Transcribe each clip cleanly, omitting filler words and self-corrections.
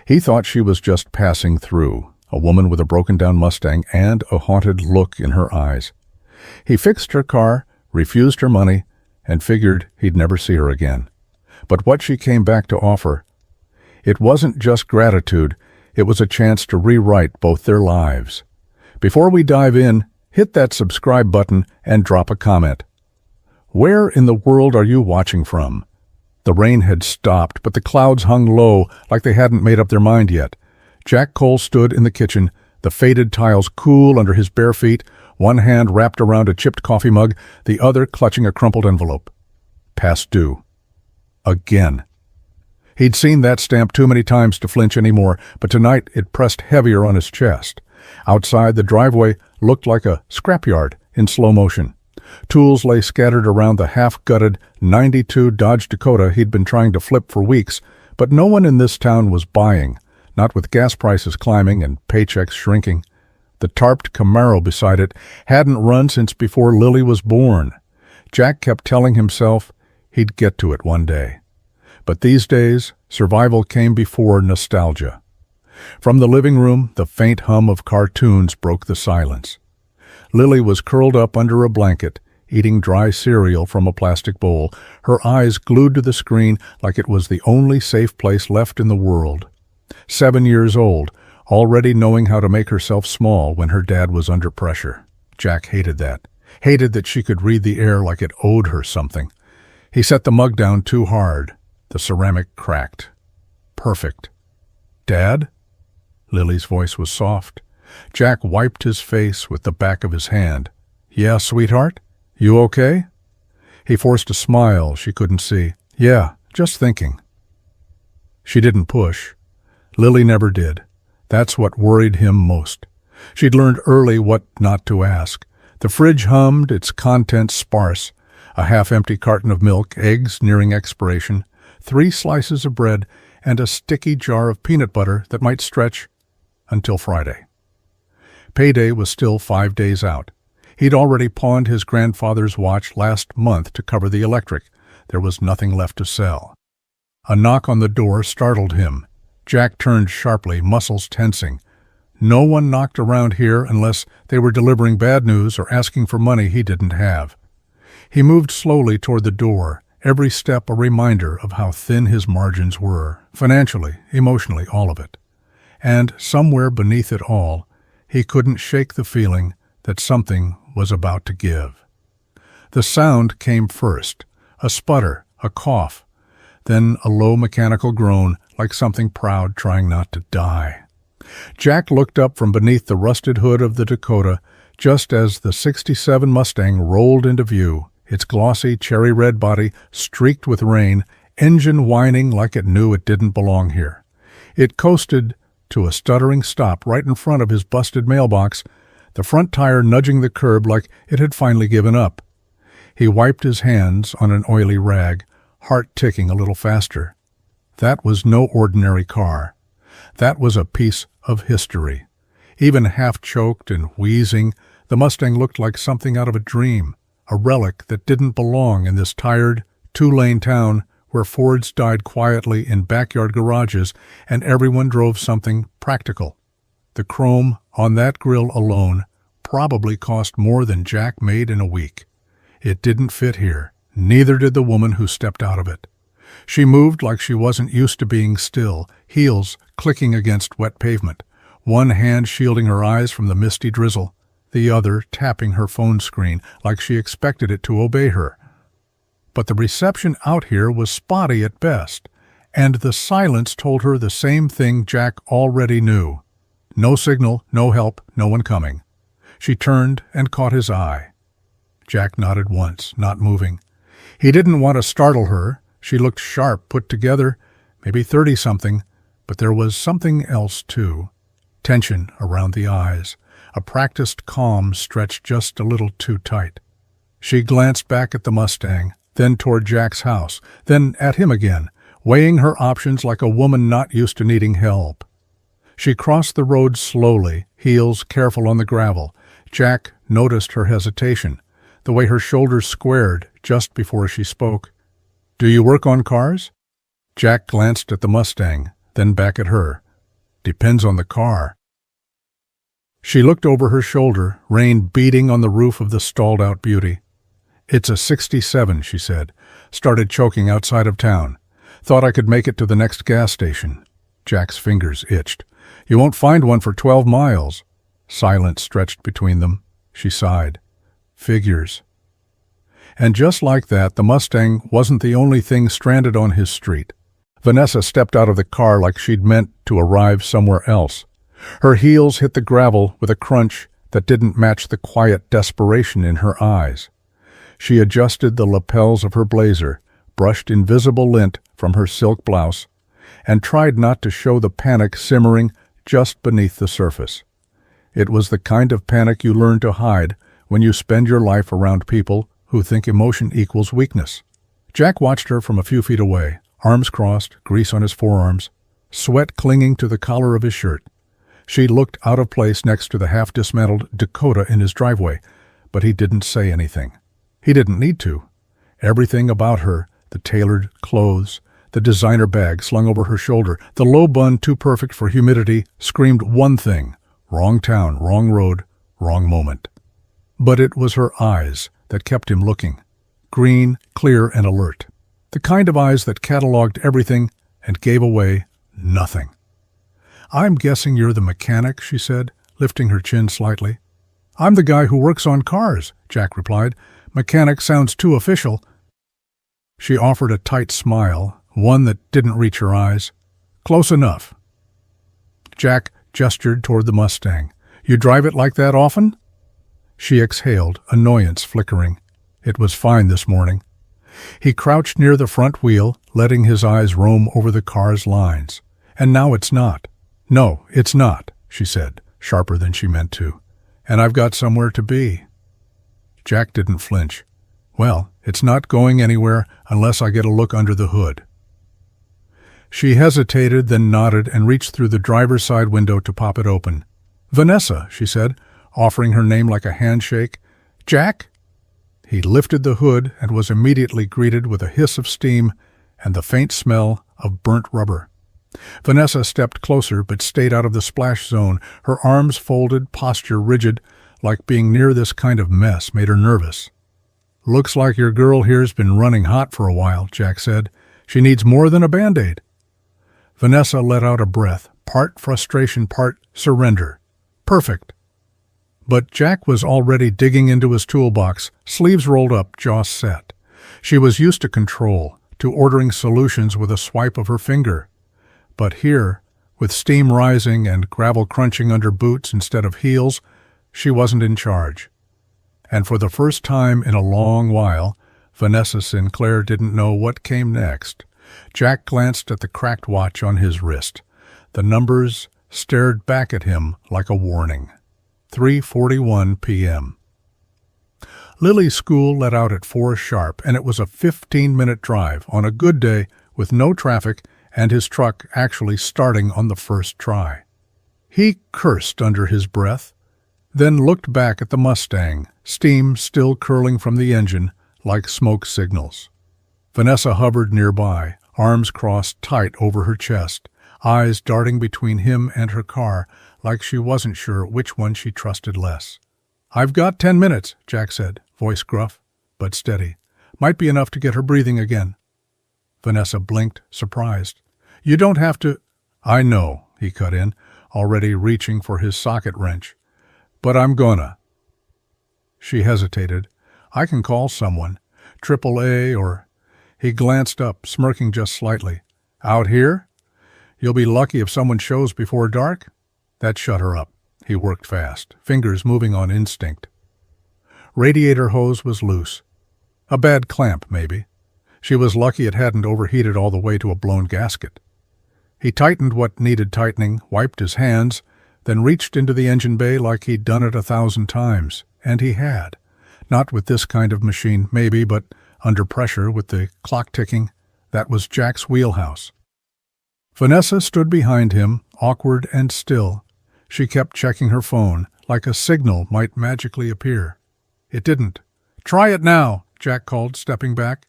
He thought she was just passing through, a woman with a broken-down Mustang and a haunted look in her eyes. He fixed her car, refused her money, and figured he'd never see her again. But what she came back to offer, it wasn't just gratitude, it was a chance to rewrite both their lives. Before we dive in, hit that subscribe button and drop a comment. Where in the world are you watching from? The rain had stopped, but the clouds hung low like they hadn't made up their mind yet. Jack Cole stood in the kitchen, the faded tiles cool under his bare feet, one hand wrapped around a chipped coffee mug, the other clutching a crumpled envelope. Past due. Again. He'd seen that stamp too many times to flinch anymore, but tonight it pressed heavier on his chest. Outside, the driveway looked like a scrapyard in slow motion. Tools lay scattered around the half-gutted '92 Dodge Dakota he'd been trying to flip for weeks, but no one in this town was buying, not with gas prices climbing and paychecks shrinking. The tarped Camaro beside it hadn't run since before Lily was born. Jack kept telling himself he'd get to it one day. But these days, survival came before nostalgia. From the living room, the faint hum of cartoons broke the silence. Lily was curled up under a blanket, eating dry cereal from a plastic bowl, her eyes glued to the screen like it was the only safe place left in the world. 7 years old, already knowing how to make herself small when her dad was under pressure. Jack hated that. Hated that she could read the air like it owed her something. He set the mug down too hard. The ceramic cracked. Perfect. "Dad?" Lily's voice was soft. Jack wiped his face with the back of his hand. "Yeah, sweetheart? You okay?" He forced a smile she couldn't see. "Yeah, just thinking." She didn't push. Lily never did. That's what worried him most. She'd learned early what not to ask. The fridge hummed, its contents sparse. A half-empty carton of milk, eggs nearing expiration, 3 slices of bread, and a sticky jar of peanut butter that might stretch until Friday. Payday was still 5 days out. He'd already pawned his grandfather's watch last month to cover the electric. There was nothing left to sell. A knock on the door startled him. Jack turned sharply, muscles tensing. No one knocked around here unless they were delivering bad news or asking for money he didn't have. He moved slowly toward the door, every step a reminder of how thin his margins were, financially, emotionally, all of it. And somewhere beneath it all, he couldn't shake the feeling that something was about to give. The sound came first, a sputter, a cough, then a low mechanical groan like something proud trying not to die. Jack looked up from beneath the rusted hood of the Dakota just as the '67 Mustang rolled into view, its glossy cherry-red body streaked with rain, engine whining like it knew it didn't belong here. It coasted to a stuttering stop right in front of his busted mailbox, the front tire nudging the curb like it had finally given up. He wiped his hands on an oily rag, heart ticking a little faster. That was no ordinary car. That was a piece of history. Even half-choked and wheezing, the Mustang looked like something out of a dream, a relic that didn't belong in this tired, 2-lane town where Fords died quietly in backyard garages and everyone drove something practical. The chrome on that grille alone probably cost more than Jack made in a week. It didn't fit here. Neither did the woman who stepped out of it. She moved like she wasn't used to being still, heels clicking against wet pavement, one hand shielding her eyes from the misty drizzle, the other tapping her phone screen like she expected it to obey her. But the reception out here was spotty at best, and the silence told her the same thing Jack already knew. No signal, no help, no one coming. She turned and caught his eye. Jack nodded once, not moving. He didn't want to startle her. She looked sharp, put together, maybe 30-something, but there was something else, too. Tension around the eyes, a practiced calm stretched just a little too tight. She glanced back at the Mustang, then toward Jack's house, then at him again, weighing her options like a woman not used to needing help. She crossed the road slowly, heels careful on the gravel. Jack noticed her hesitation, the way her shoulders squared just before she spoke. "Do you work on cars?" Jack glanced at the Mustang, then back at her. Depends on the car. She looked over her shoulder, rain beating on the roof of the stalled-out beauty. It's a 67, she said. Started choking outside of town. Thought I could make it to the next gas station. Jack's fingers itched. You won't find one for 12 miles. Silence stretched between them. She sighed. Figures. And just like that, the Mustang wasn't the only thing stranded on his street. Vanessa stepped out of the car like she'd meant to arrive somewhere else. Her heels hit the gravel with a crunch that didn't match the quiet desperation in her eyes. She adjusted the lapels of her blazer, brushed invisible lint from her silk blouse, and tried not to show the panic simmering just beneath the surface. It was the kind of panic you learn to hide when you spend your life around people who think emotion equals weakness. Jack watched her from a few feet away, arms crossed, grease on his forearms, sweat clinging to the collar of his shirt. She looked out of place next to the half-dismantled Dakota in his driveway, but he didn't say anything. He didn't need to. Everything about her, the tailored clothes, the designer bag slung over her shoulder, the low bun too perfect for humidity, screamed one thing: wrong town, wrong road, wrong moment. But it was her eyes that kept him looking. Green, clear, and alert. The kind of eyes that cataloged everything and gave away nothing. I'm guessing you're the mechanic, she said, lifting her chin slightly. I'm the guy who works on cars, Jack replied. Mechanic sounds too official. She offered a tight smile, one that didn't reach her eyes. Close enough. Jack gestured toward the Mustang. You drive it like that often? She exhaled, annoyance flickering. It was fine this morning. He crouched near the front wheel, letting his eyes roam over the car's lines. And now it's not. No, it's not, she said, sharper than she meant to. And I've got somewhere to be. Jack didn't flinch. Well, it's not going anywhere unless I get a look under the hood. She hesitated, then nodded and reached through the driver's side window to pop it open. Vanessa, she said, offering her name like a handshake. Jack? He lifted the hood and was immediately greeted with a hiss of steam and the faint smell of burnt rubber. Vanessa stepped closer but stayed out of the splash zone, her arms folded, posture rigid, like being near this kind of mess made her nervous. Looks like your girl here's been running hot for a while, Jack said. She needs more than a Band-Aid. Vanessa let out a breath, part frustration, part surrender. Perfect. But Jack was already digging into his toolbox, sleeves rolled up, jaw set. She was used to control, to ordering solutions with a swipe of her finger. But here, with steam rising and gravel crunching under boots instead of heels, she wasn't in charge. And for the first time in a long while, Vanessa Sinclair didn't know what came next. Jack glanced at the cracked watch on his wrist. The numbers stared back at him like a warning. 3:41 p.m. Lily's school let out at 4 sharp, and it was a 15-minute drive on a good day with no traffic and his truck actually starting on the first try. He cursed under his breath, then looked back at the Mustang, steam still curling from the engine like smoke signals. Vanessa hovered nearby, arms crossed tight over her chest, eyes darting between him and her car like she wasn't sure which one she trusted less. I've got 10 minutes, Jack said, voice gruff, but steady. Might be enough to get her breathing again. Vanessa blinked, surprised. You don't have to... I know, he cut in, already reaching for his socket wrench. But I'm gonna. She hesitated. I can call someone. AAA or... He glanced up, smirking just slightly. Out here? You'll be lucky if someone shows before dark? That shut her up. He worked fast, fingers moving on instinct. Radiator hose was loose. A bad clamp, maybe. She was lucky it hadn't overheated all the way to a blown gasket. He tightened what needed tightening, wiped his hands, then reached into the engine bay like he'd done it 1,000 times. And he had. Not with this kind of machine, maybe, but under pressure with the clock ticking. That was Jack's wheelhouse. Vanessa stood behind him, awkward and still. She kept checking her phone, like a signal might magically appear. It didn't. Try it now, Jack called, stepping back.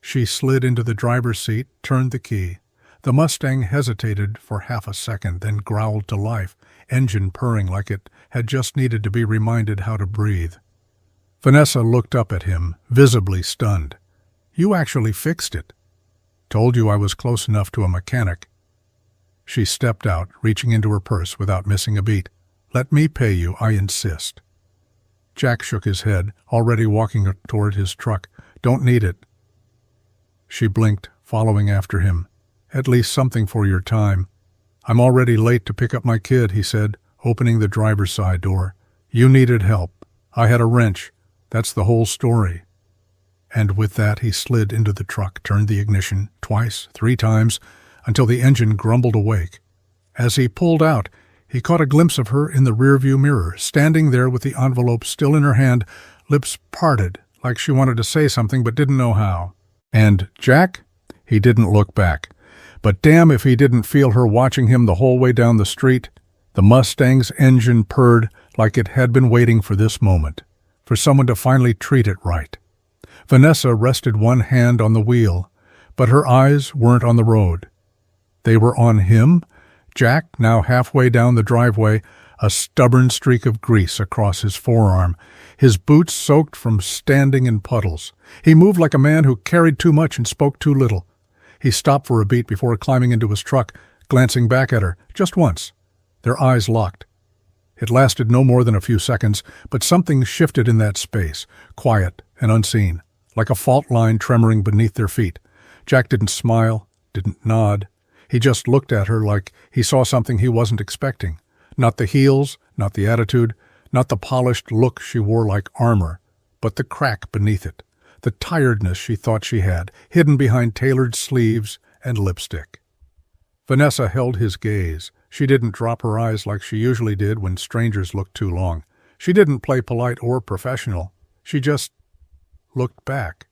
She slid into the driver's seat, turned the key. The Mustang hesitated for half a second, then growled to life, engine purring like it had just needed to be reminded how to breathe. Vanessa looked up at him, visibly stunned. "You actually fixed it." "Told you I was close enough to a mechanic." She stepped out, reaching into her purse without missing a beat. "Let me pay you, I insist." Jack shook his head, already walking toward his truck. "Don't need it." She blinked, following after him. "At least something for your time." "I'm already late to pick up my kid," he said, opening the driver's side door. "You needed help. I had a wrench. That's the whole story." And with that he slid into the truck, turned the ignition twice, 3 times, until the engine grumbled awake. As he pulled out, he caught a glimpse of her in the rearview mirror, standing there with the envelope still in her hand, lips parted, like she wanted to say something but didn't know how. And Jack? He didn't look back. But damn if he didn't feel her watching him the whole way down the street. The Mustang's engine purred like it had been waiting for this moment, for someone to finally treat it right. Vanessa rested one hand on the wheel, but her eyes weren't on the road. They were on him, Jack, now halfway down the driveway, a stubborn streak of grease across his forearm, his boots soaked from standing in puddles. He moved like a man who carried too much and spoke too little. He stopped for a beat before climbing into his truck, glancing back at her, just once. Their eyes locked. It lasted no more than a few seconds, but something shifted in that space, quiet and unseen, like a fault line tremoring beneath their feet. Jack didn't smile, didn't nod. He just looked at her like he saw something he wasn't expecting. Not the heels, not the attitude, not the polished look she wore like armor, but the crack beneath it, the tiredness she thought she had, hidden behind tailored sleeves and lipstick. Vanessa held his gaze. She didn't drop her eyes like she usually did when strangers looked too long. She didn't play polite or professional. She just looked back.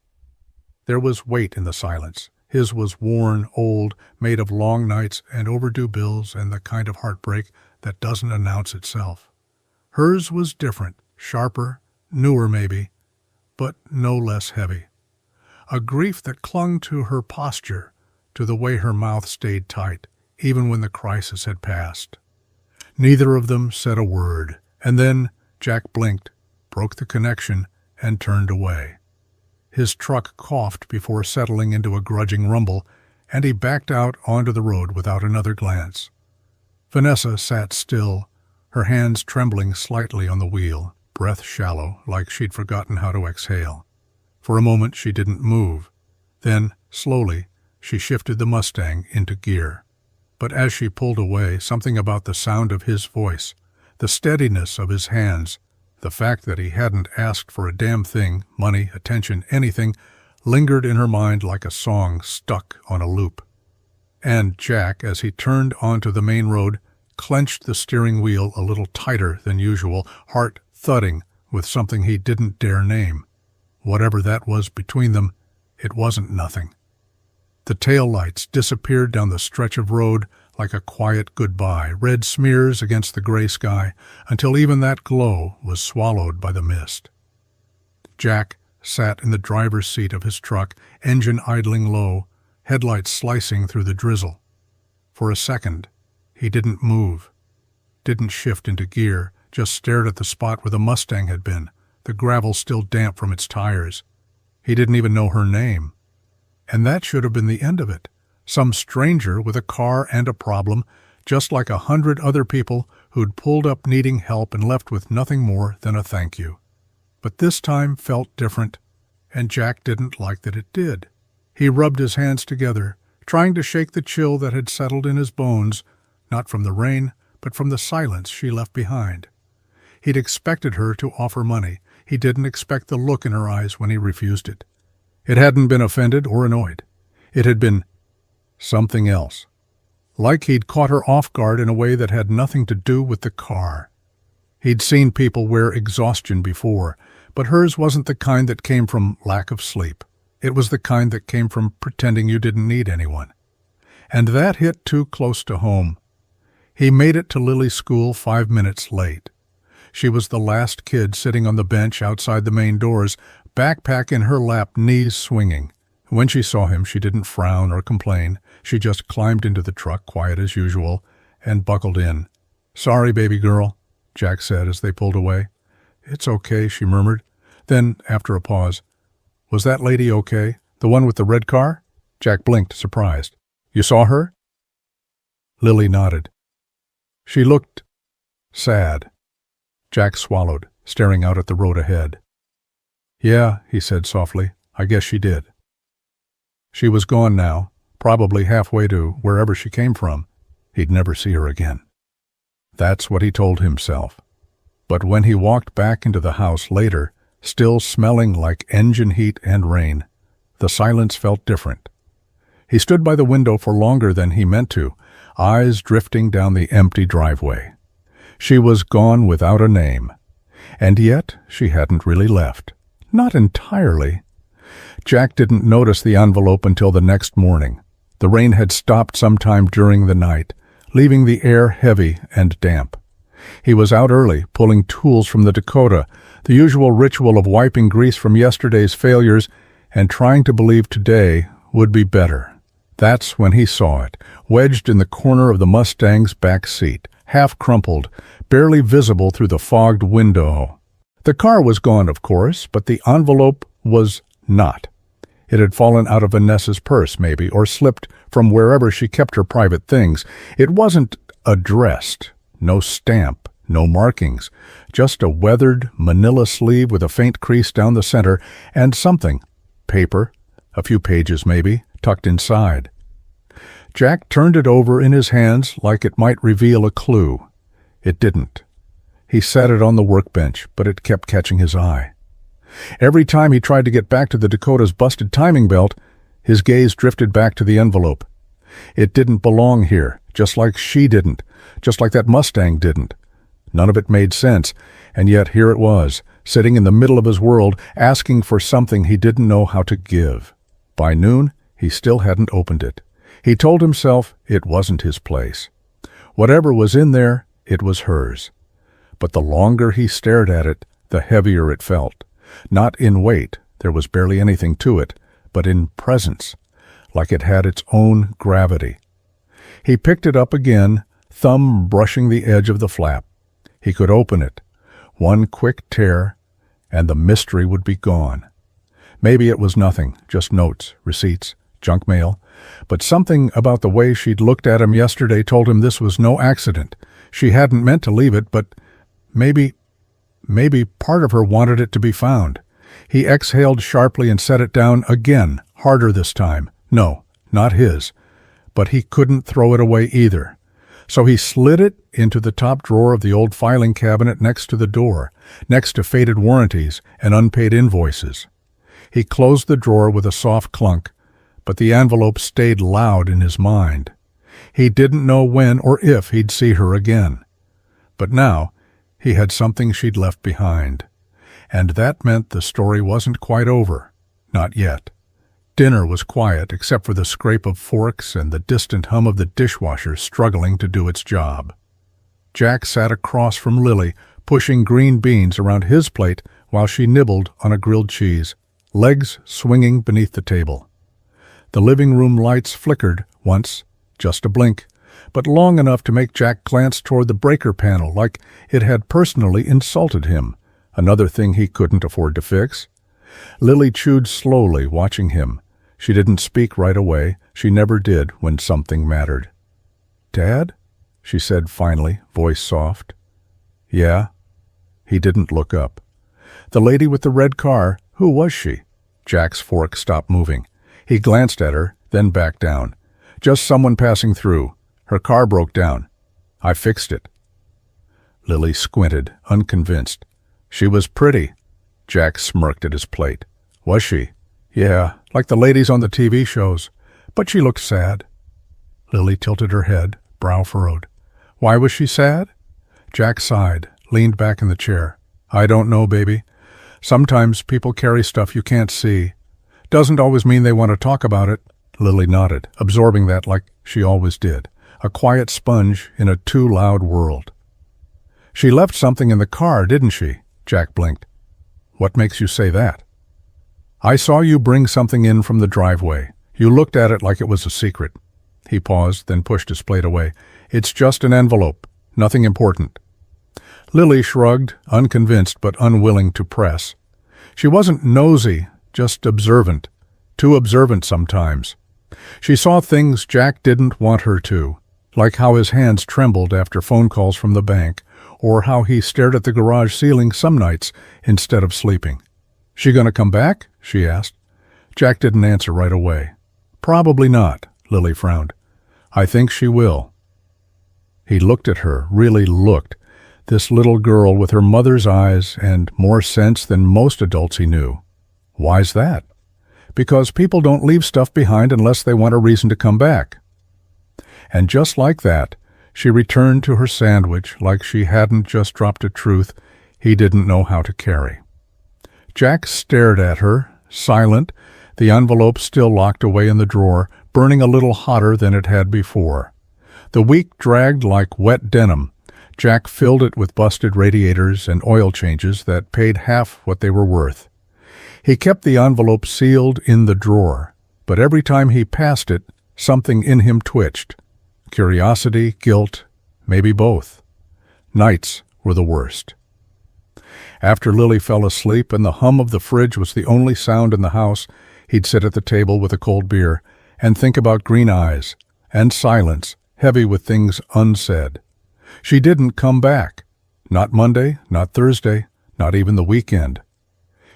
There was weight in the silence. His was worn, old, made of long nights and overdue bills and the kind of heartbreak that doesn't announce itself. Hers was different, sharper, newer maybe, but no less heavy. A grief that clung to her posture, to the way her mouth stayed tight, even when the crisis had passed. Neither of them said a word, and then Jack blinked, broke the connection, and turned away. His truck coughed before settling into a grudging rumble, and he backed out onto the road without another glance. Vanessa sat still, her hands trembling slightly on the wheel, breath shallow, like she'd forgotten how to exhale. For a moment she didn't move. Then, slowly, she shifted the Mustang into gear. But as she pulled away, something about the sound of his voice, the steadiness of his hands, the fact that he hadn't asked for a damn thing, money, attention, anything, lingered in her mind like a song stuck on a loop. And Jack, as he turned onto the main road, clenched the steering wheel a little tighter than usual, heart thudding with something he didn't dare name. Whatever that was between them, it wasn't nothing. The taillights disappeared down the stretch of road like a quiet goodbye, red smears against the gray sky, until even that glow was swallowed by the mist. Jack sat in the driver's seat of his truck, engine idling low, headlights slicing through the drizzle. For a second, he didn't move, didn't shift into gear, just stared at the spot where the Mustang had been, the gravel still damp from its tires. He didn't even know her name. And that should have been the end of it. Some stranger with a car and a problem, just like 100 other people who'd pulled up needing help and left with nothing more than a thank you. But this time felt different, and Jack didn't like that it did. He rubbed his hands together, trying to shake the chill that had settled in his bones, not from the rain, but from the silence she left behind. He'd expected her to offer money. He didn't expect the look in her eyes when he refused it. It hadn't been offended or annoyed. It had been something else. Like he'd caught her off guard in a way that had nothing to do with the car. He'd seen people wear exhaustion before, but hers wasn't the kind that came from lack of sleep. It was the kind that came from pretending you didn't need anyone. And that hit too close to home. He made it to Lily's school 5 minutes late. She was the last kid sitting on the bench outside the main doors, backpack in her lap, knees swinging. When she saw him, she didn't frown or complain, She just climbed into the truck, quiet as usual, and buckled in. "Sorry, baby girl," Jack said as they pulled away. "It's okay," she murmured. Then, after a pause, "Was that lady okay? The one with the red car?" Jack blinked, surprised. "You saw her?" Lily nodded. "She looked sad." Jack swallowed, staring out at the road ahead. "Yeah," he said softly, "I guess she did." She was gone now, probably halfway to wherever she came from. He'd never see her again. That's what he told himself. But when he walked back into the house later, still smelling like engine heat and rain, the silence felt different. He stood by the window for longer than he meant to, eyes drifting down the empty driveway. She was gone without a name. And yet she hadn't really left. Not entirely. Jack didn't notice the envelope until the next morning. The rain had stopped sometime during the night, leaving the air heavy and damp. He was out early, pulling tools from the Dakota, the usual ritual of wiping grease from yesterday's failures and trying to believe today would be better. That's when he saw it, wedged in the corner of the Mustang's back seat, half crumpled, barely visible through the fogged window. The car was gone, of course, but the envelope was not. It had fallen out of Vanessa's purse, maybe, or slipped from wherever she kept her private things. It wasn't addressed. No stamp, no markings, just a weathered manila sleeve with a faint crease down the center, and something, paper, a few pages maybe, tucked inside. Jack turned it over in his hands like it might reveal a clue. It didn't. He set it on the workbench, but it kept catching his eye. Every time he tried to get back to the Dakota's busted timing belt, his gaze drifted back to the envelope. It didn't belong here, just like she didn't, just like that Mustang didn't. None of it made sense, and yet here it was, sitting in the middle of his world, asking for something he didn't know how to give. By noon, he still hadn't opened it. He told himself it wasn't his place. Whatever was in there, it was hers. But the longer he stared at it, the heavier it felt. Not in weight, there was barely anything to it, but in presence, like it had its own gravity. He picked it up again, thumb brushing the edge of the flap. He could open it. One quick tear, and the mystery would be gone. Maybe it was nothing, just notes, receipts, junk mail, but something about the way she'd looked at him yesterday told him this was no accident. She hadn't meant to leave it, but maybe part of her wanted it to be found. He exhaled sharply and set it down again, harder this time. No, not his. But he couldn't throw it away either. So he slid it into the top drawer of the old filing cabinet next to the door, next to faded warranties and unpaid invoices. He closed the drawer with a soft clunk, but the envelope stayed loud in his mind. He didn't know when or if he'd see her again. But now, he had something she'd left behind. And that meant the story wasn't quite over. Not yet. Dinner was quiet except for the scrape of forks and the distant hum of the dishwasher struggling to do its job. Jack sat across from Lily, pushing green beans around his plate while she nibbled on a grilled cheese, legs swinging beneath the table. The living room lights flickered once, just a blink, but long enough to make Jack glance toward the breaker panel like it had personally insulted him, another thing he couldn't afford to fix. Lily chewed slowly, watching him. She didn't speak right away. She never did when something mattered. "Dad?" she said finally, voice soft. "Yeah?" He didn't look up. The lady with the red car, who was she? Jack's fork stopped moving. He glanced at her, then back down. "Just someone passing through. Her car broke down. I fixed it." Lily squinted, unconvinced. "She was pretty." Jack smirked at his plate. "Was she?" "Yeah, like the ladies on the TV shows. But she looked sad." Lily tilted her head, brow furrowed. "Why was she sad?" Jack sighed, leaned back in the chair. "I don't know, baby. Sometimes people carry stuff you can't see. Doesn't always mean they want to talk about it." Lily nodded, absorbing that like she always did. A quiet sponge in a too loud world. "She left something in the car, didn't she?" Jack blinked. "What makes you say that?" "I saw you bring something in from the driveway. You looked at it like it was a secret." He paused, then pushed his plate away. "It's just an envelope. Nothing important." Lily shrugged, unconvinced but unwilling to press. She wasn't nosy, just observant. Too observant sometimes. She saw things Jack didn't want her to, like how his hands trembled after phone calls from the bank, or how he stared at the garage ceiling some nights instead of sleeping. "She gonna come back?" she asked. Jack didn't answer right away. "Probably not," Lily frowned. "I think she will." He looked at her, really looked. This little girl with her mother's eyes and more sense than most adults he knew. Why's that? Because people don't leave stuff behind unless they want a reason to come back. And just like that, she returned to her sandwich like she hadn't just dropped a truth he didn't know how to carry. Jack stared at her, silent, the envelope still locked away in the drawer, burning a little hotter than it had before. The week dragged like wet denim. Jack filled it with busted radiators and oil changes that paid half what they were worth. He kept the envelope sealed in the drawer, but every time he passed it, something in him twitched. Curiosity, guilt, maybe both. Nights were the worst. After Lily fell asleep and the hum of the fridge was the only sound in the house, he'd sit at the table with a cold beer and think about green eyes and silence, heavy with things unsaid. She didn't come back. Not Monday, not Thursday, not even the weekend.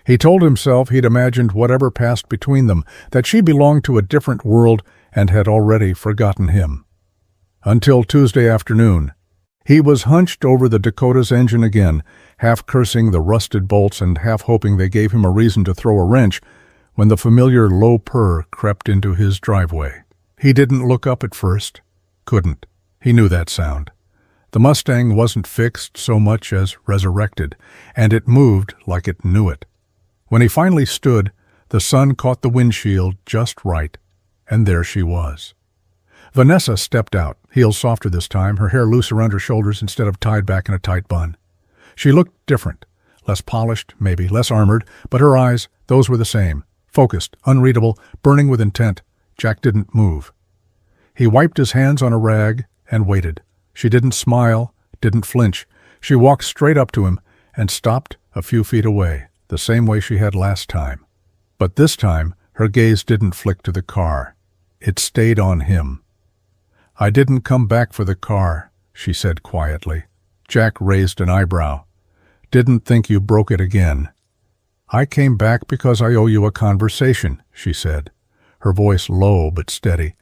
He told himself he'd imagined whatever passed between them, that she belonged to a different world and had already forgotten him. Until Tuesday afternoon. He was hunched over the Dakota's engine again, half cursing the rusted bolts and half hoping they gave him a reason to throw a wrench, when the familiar low purr crept into his driveway. He didn't look up at first. Couldn't. He knew that sound. The Mustang wasn't fixed so much as resurrected, and it moved like it knew it. When he finally stood, the sun caught the windshield just right, and there she was. Vanessa stepped out, heels softer this time, her hair loose around her shoulders instead of tied back in a tight bun. She looked different, less polished, maybe, less armored, but her eyes, those were the same, focused, unreadable, burning with intent. Jack didn't move. He wiped his hands on a rag and waited. She didn't smile, didn't flinch. She walked straight up to him and stopped a few feet away, the same way she had last time. But this time, her gaze didn't flick to the car. It stayed on him. "I didn't come back for the car," she said quietly. Jack raised an eyebrow. "Didn't think you broke it again." "I came back because I owe you a conversation," she said, her voice low but steady,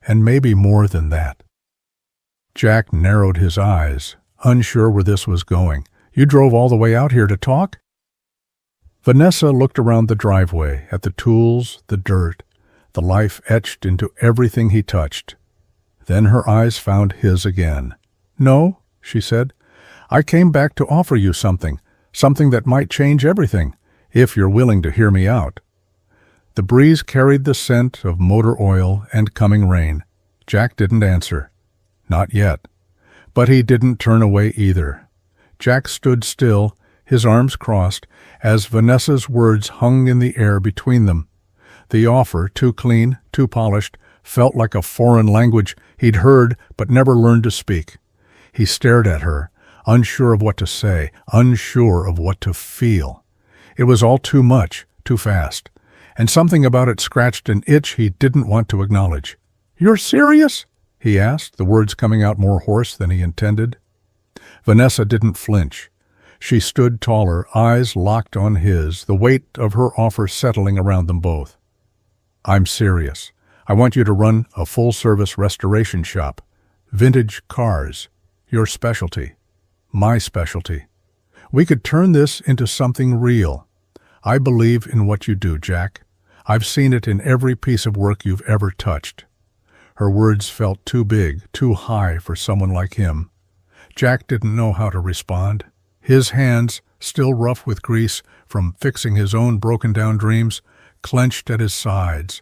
"and maybe more than that." Jack narrowed his eyes, unsure where this was going. "You drove all the way out here to talk?" Vanessa looked around the driveway, at the tools, the dirt, the life etched into everything he touched. Then her eyes found his again. "No," she said. "I came back to offer you something that might change everything, if you're willing to hear me out." The breeze carried the scent of motor oil and coming rain. Jack didn't answer. Not yet. But he didn't turn away either. Jack stood still, his arms crossed, as Vanessa's words hung in the air between them. The offer, too clean, too polished, felt like a foreign language he'd heard but never learned to speak. He stared at her, unsure of what to say, unsure of what to feel. It was all too much, too fast, and something about it scratched an itch he didn't want to acknowledge. "You're serious?" he asked, the words coming out more hoarse than he intended. Vanessa didn't flinch. She stood taller, eyes locked on his, the weight of her offer settling around them both. "I'm serious. I want you to run a full-service restoration shop. Vintage cars. Your specialty. My specialty. We could turn this into something real. I believe in what you do, Jack. I've seen it in every piece of work you've ever touched." Her words felt too big, too high for someone like him. Jack didn't know how to respond. His hands, still rough with grease from fixing his own broken-down dreams, clenched at his sides.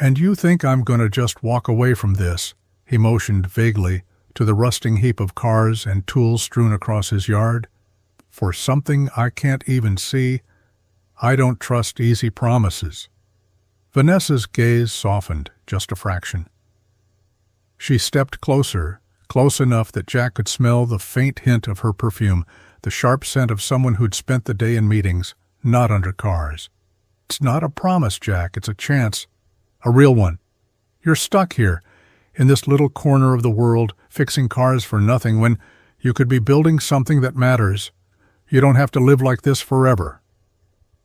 "And you think I'm going to just walk away from this?" He motioned vaguely to the rusting heap of cars and tools strewn across his yard. "For something I can't even see? I don't trust easy promises." Vanessa's gaze softened just a fraction. She stepped closer, close enough that Jack could smell the faint hint of her perfume, the sharp scent of someone who'd spent the day in meetings, not under cars. "It's not a promise, Jack. It's a chance. A real one. You're stuck here, in this little corner of the world, fixing cars for nothing when you could be building something that matters. You don't have to live like this forever."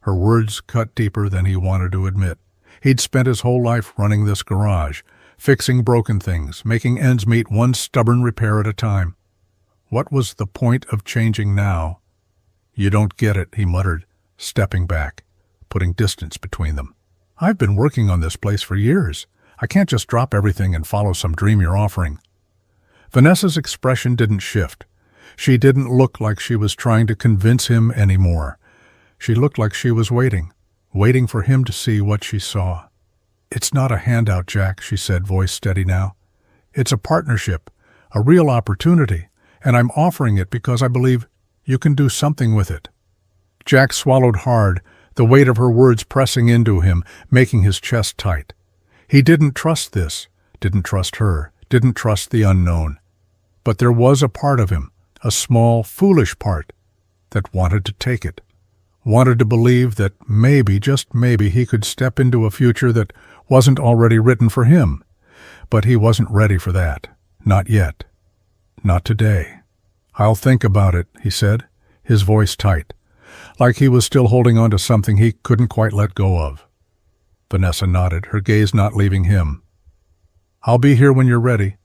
Her words cut deeper than he wanted to admit. He'd spent his whole life running this garage, fixing broken things, making ends meet one stubborn repair at a time. What was the point of changing now? "You don't get it," he muttered, stepping back, putting distance between them. "I've been working on this place for years. I can't just drop everything and follow some dream you're offering." Vanessa's expression didn't shift. She didn't look like she was trying to convince him anymore. She looked like she was waiting for him to see what she saw. "It's not a handout, Jack," she said, voice steady now. "It's a partnership, a real opportunity, and I'm offering it because I believe you can do something with it." Jack swallowed hard, the weight of her words pressing into him, making his chest tight. He didn't trust this, didn't trust her, didn't trust the unknown. But there was a part of him, a small, foolish part, that wanted to take it, wanted to believe that maybe, just maybe, he could step into a future that wasn't already written for him. But he wasn't ready for that. Not yet. Not today. "I'll think about it," he said, his voice tight, like he was still holding on to something he couldn't quite let go of. Vanessa nodded, her gaze not leaving him. "I'll be here when you're ready."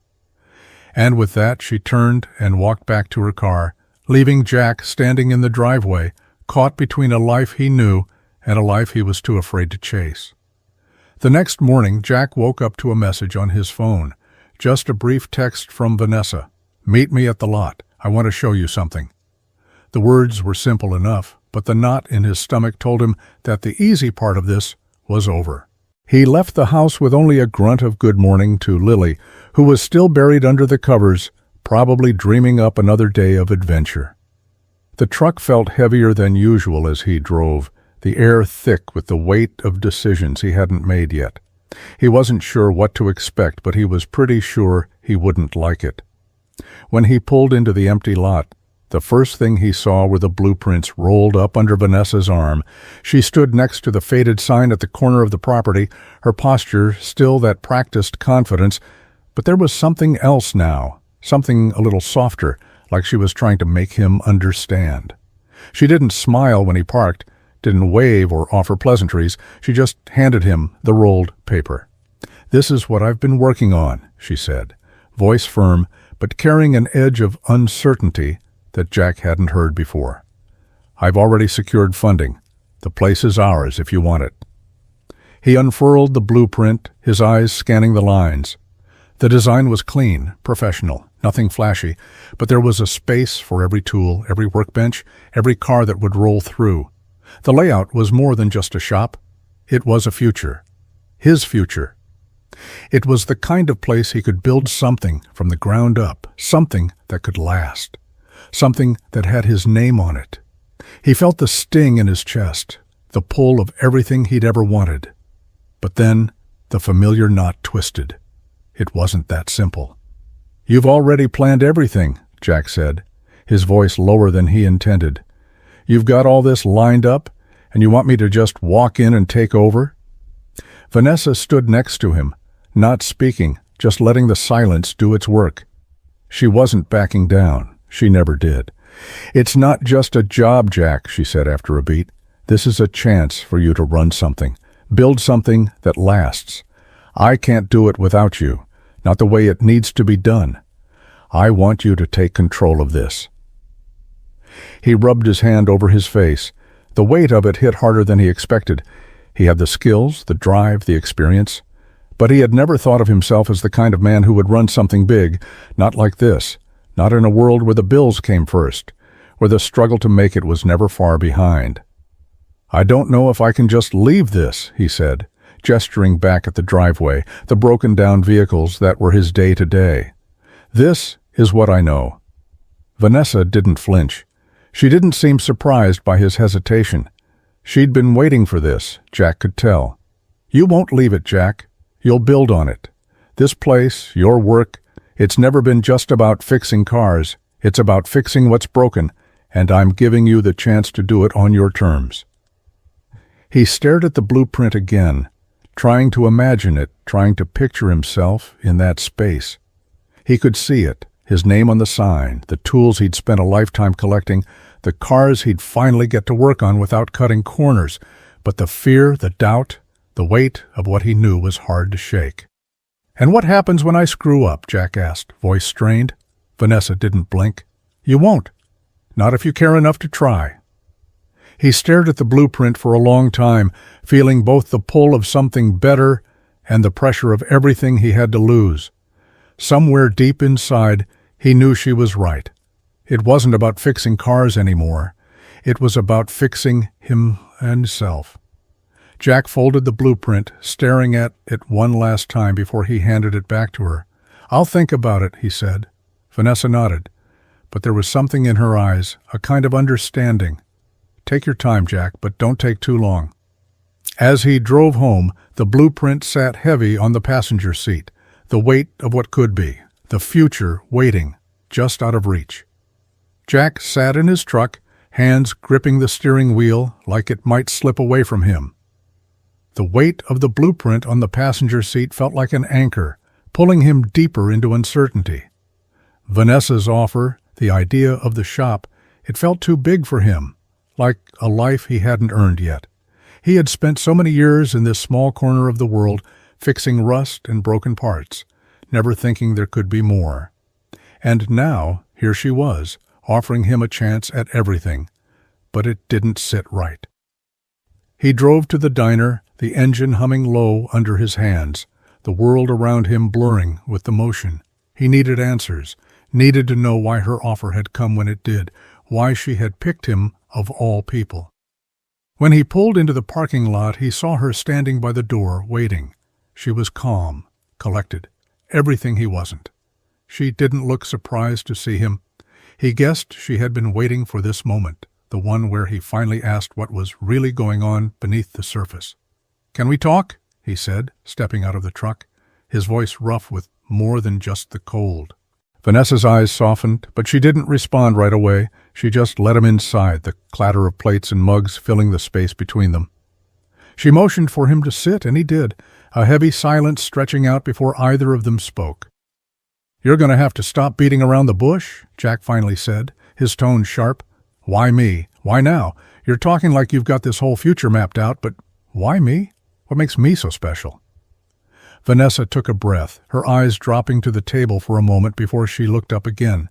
And with that, she turned and walked back to her car, leaving Jack standing in the driveway, caught between a life he knew and a life he was too afraid to chase. The next morning, Jack woke up to a message on his phone, just a brief text from Vanessa. "Meet me at the lot. I want to show you something." The words were simple enough, but the knot in his stomach told him that the easy part of this was over. He left the house with only a grunt of good morning to Lily, who was still buried under the covers, probably dreaming up another day of adventure. The truck felt heavier than usual as he drove, the air thick with the weight of decisions he hadn't made yet. He wasn't sure what to expect, but he was pretty sure he wouldn't like it. When he pulled into the empty lot, the first thing he saw were the blueprints rolled up under Vanessa's arm. She stood next to the faded sign at the corner of the property, her posture still that practiced confidence, but there was something else now, something a little softer, like she was trying to make him understand. She didn't smile when he parked, didn't wave or offer pleasantries. She just handed him the rolled paper. "This is what I've been working on," she said, voice firm, but carrying an edge of uncertainty that Jack hadn't heard before. "I've already secured funding. The place is ours if you want it." He unfurled the blueprint, his eyes scanning the lines. The design was clean, professional, nothing flashy, but there was a space for every tool, every workbench, every car that would roll through. The layout was more than just a shop. It was a future. His future. It was the kind of place he could build something from the ground up, something that could last, something that had his name on it. He felt the sting in his chest, the pull of everything he'd ever wanted. But then the familiar knot twisted. It wasn't that simple. "You've already planned everything," Jack said, his voice lower than he intended. "You've got all this lined up, and you want me to just walk in and take over?" Vanessa stood next to him, not speaking, just letting the silence do its work. She wasn't backing down. She never did. "It's not just a job, Jack," she said after a beat. "This is a chance for you to run something, build something that lasts. I can't do it without you, not the way it needs to be done. I want you to take control of this." He rubbed his hand over his face. The weight of it hit harder than he expected. He had the skills, the drive, the experience, but he had never thought of himself as the kind of man who would run something big, not like this, not in a world where the bills came first, where the struggle to make it was never far behind. "I don't know if I can just leave this," he said, gesturing back at the driveway, the broken-down vehicles that were his day-to-day. "This is what I know." Vanessa didn't flinch. She didn't seem surprised by his hesitation. She'd been waiting for this, Jack could tell. "You won't leave it, Jack. You'll build on it. This place, your work, it's never been just about fixing cars. It's about fixing what's broken, and I'm giving you the chance to do it on your terms." He stared at the blueprint again, trying to imagine it, trying to picture himself in that space. He could see it, his name on the sign, the tools he'd spent a lifetime collecting, the cars he'd finally get to work on without cutting corners, but the fear, the doubt, the weight of what he knew was hard to shake. "And what happens when I screw up?" Jack asked, voice strained. Vanessa didn't blink. "You won't. Not if you care enough to try." He stared at the blueprint for a long time, feeling both the pull of something better and the pressure of everything he had to lose. Somewhere deep inside, he knew she was right. It wasn't about fixing cars anymore. It was about fixing himself. Jack folded the blueprint, staring at it one last time before he handed it back to her. "I'll think about it," he said. Vanessa nodded, but there was something in her eyes, a kind of understanding. "Take your time, Jack, but don't take too long." As he drove home, the blueprint sat heavy on the passenger seat, the weight of what could be, the future waiting, just out of reach. Jack sat in his truck, hands gripping the steering wheel like it might slip away from him. The weight of the blueprint on the passenger seat felt like an anchor, pulling him deeper into uncertainty. Vanessa's offer, the idea of the shop, it felt too big for him, like a life he hadn't earned yet. He had spent so many years in this small corner of the world, fixing rust and broken parts, never thinking there could be more. And now, here she was, offering him a chance at everything, but it didn't sit right. He drove to the diner, the engine humming low under his hands, the world around him blurring with the motion. He needed answers, needed to know why her offer had come when it did, why she had picked him of all people. When he pulled into the parking lot, he saw her standing by the door, waiting. She was calm, collected, everything he wasn't. She didn't look surprised to see him. He guessed she had been waiting for this moment, the one where he finally asked what was really going on beneath the surface. "Can we talk?" he said, stepping out of the truck, his voice rough with more than just the cold. Vanessa's eyes softened, but she didn't respond right away. She just let him inside, the clatter of plates and mugs filling the space between them. She motioned for him to sit, and he did, a heavy silence stretching out before either of them spoke. "You're going to have to stop beating around the bush," Jack finally said, his tone sharp. "Why me? Why now? You're talking like you've got this whole future mapped out, but why me? What makes me so special?" Vanessa took a breath, her eyes dropping to the table for a moment before she looked up again.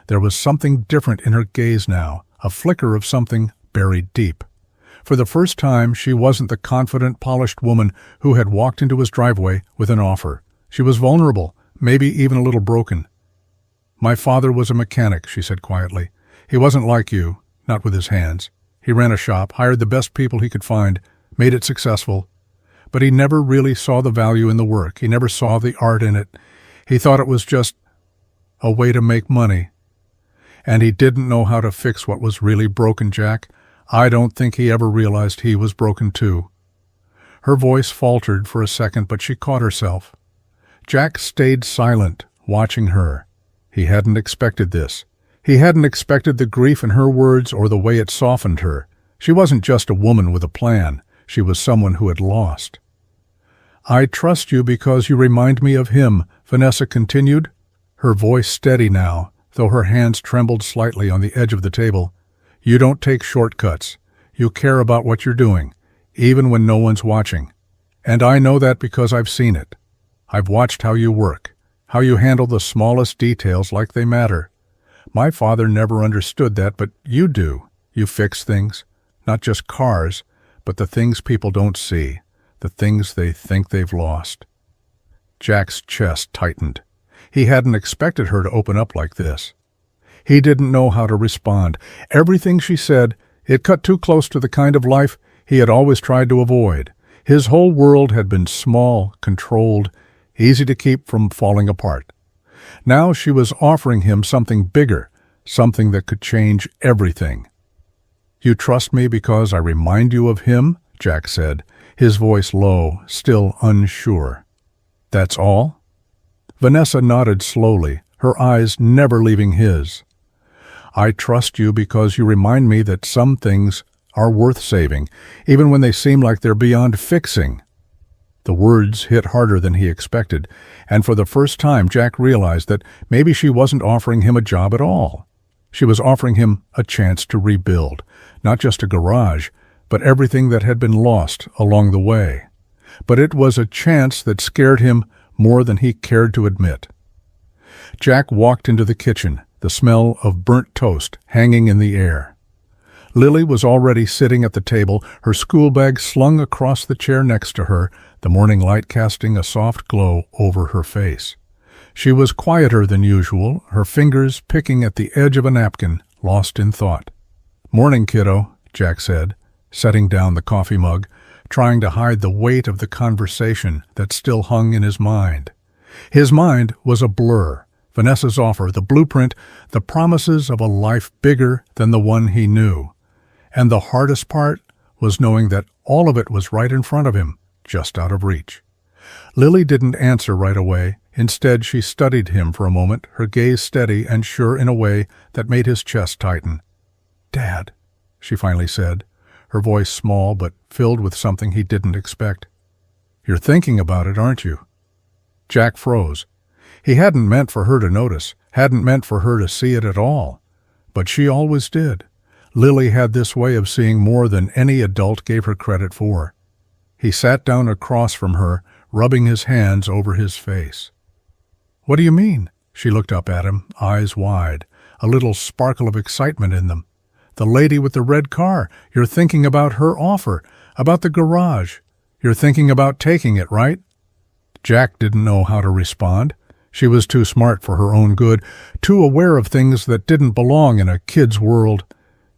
There was something different in her gaze now, a flicker of something buried deep. For the first time, she wasn't the confident, polished woman who had walked into his driveway with an offer. She was vulnerable, maybe even a little broken. "My father was a mechanic," she said quietly. "He wasn't like you, not with his hands. He ran a shop, hired the best people he could find, made it successful. But he never really saw the value in the work. He never saw the art in it. He thought it was just a way to make money. And he didn't know how to fix what was really broken, Jack. I don't think he ever realized he was broken too." Her voice faltered for a second, but she caught herself. Jack stayed silent, watching her. He hadn't expected this. He hadn't expected the grief in her words or the way it softened her. She wasn't just a woman with a plan. She was someone who had lost. "I trust you because you remind me of him," Vanessa continued, her voice steady now, though her hands trembled slightly on the edge of the table. "You don't take shortcuts. You care about what you're doing, even when no one's watching. And I know that because I've seen it. I've watched how you work, how you handle the smallest details like they matter. My father never understood that, but you do. You fix things, not just cars, but the things people don't see, the things they think they've lost." Jack's chest tightened. He hadn't expected her to open up like this. He didn't know how to respond. Everything she said, it cut too close to the kind of life he had always tried to avoid. His whole world had been small, controlled, easy to keep from falling apart. Now she was offering him something bigger, something that could change everything. "You trust me because I remind you of him?" Jack said, his voice low, still unsure. "That's all?" Vanessa nodded slowly, her eyes never leaving his. "I trust you because you remind me that some things are worth saving, even when they seem like they're beyond fixing." The words hit harder than he expected, and for the first time Jack realized that maybe she wasn't offering him a job at all. She was offering him a chance to rebuild, not just a garage, but everything that had been lost along the way. But it was a chance that scared him more than he cared to admit. Jack walked into the kitchen, the smell of burnt toast hanging in the air. Lily was already sitting at the table, her school bag slung across the chair next to her, the morning light casting a soft glow over her face. She was quieter than usual, her fingers picking at the edge of a napkin, lost in thought. "Morning, kiddo," Jack said, setting down the coffee mug, trying to hide the weight of the conversation that still hung in his mind. His mind was a blur. Vanessa's offer, the blueprint, the promises of a life bigger than the one he knew. And the hardest part was knowing that all of it was right in front of him, just out of reach. Lily didn't answer right away. Instead, she studied him for a moment, her gaze steady and sure in a way that made his chest tighten. "Dad," she finally said, her voice small but filled with something he didn't expect. "You're thinking about it, aren't you?" Jack froze. He hadn't meant for her to notice, hadn't meant for her to see it at all. But she always did. Lily had this way of seeing more than any adult gave her credit for. He sat down across from her, rubbing his hands over his face. "What do you mean?" She looked up at him, eyes wide, a little sparkle of excitement in them. "The lady with the red car. You're thinking about her offer, about the garage. You're thinking about taking it, right?" Jack didn't know how to respond. She was too smart for her own good, too aware of things that didn't belong in a kid's world.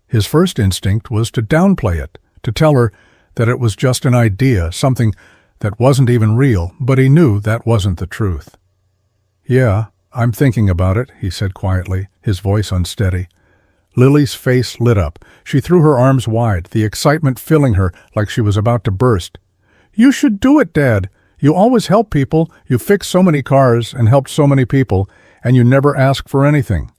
His first instinct was to downplay it, to tell her that it was just an idea, something that wasn't even real, but he knew that wasn't the truth. "Yeah, I'm thinking about it," he said quietly, his voice unsteady. Lily's face lit up. She threw her arms wide, the excitement filling her like she was about to burst. "You should do it, Dad. You always help people. You fix so many cars and helped so many people, and you never ask for anything.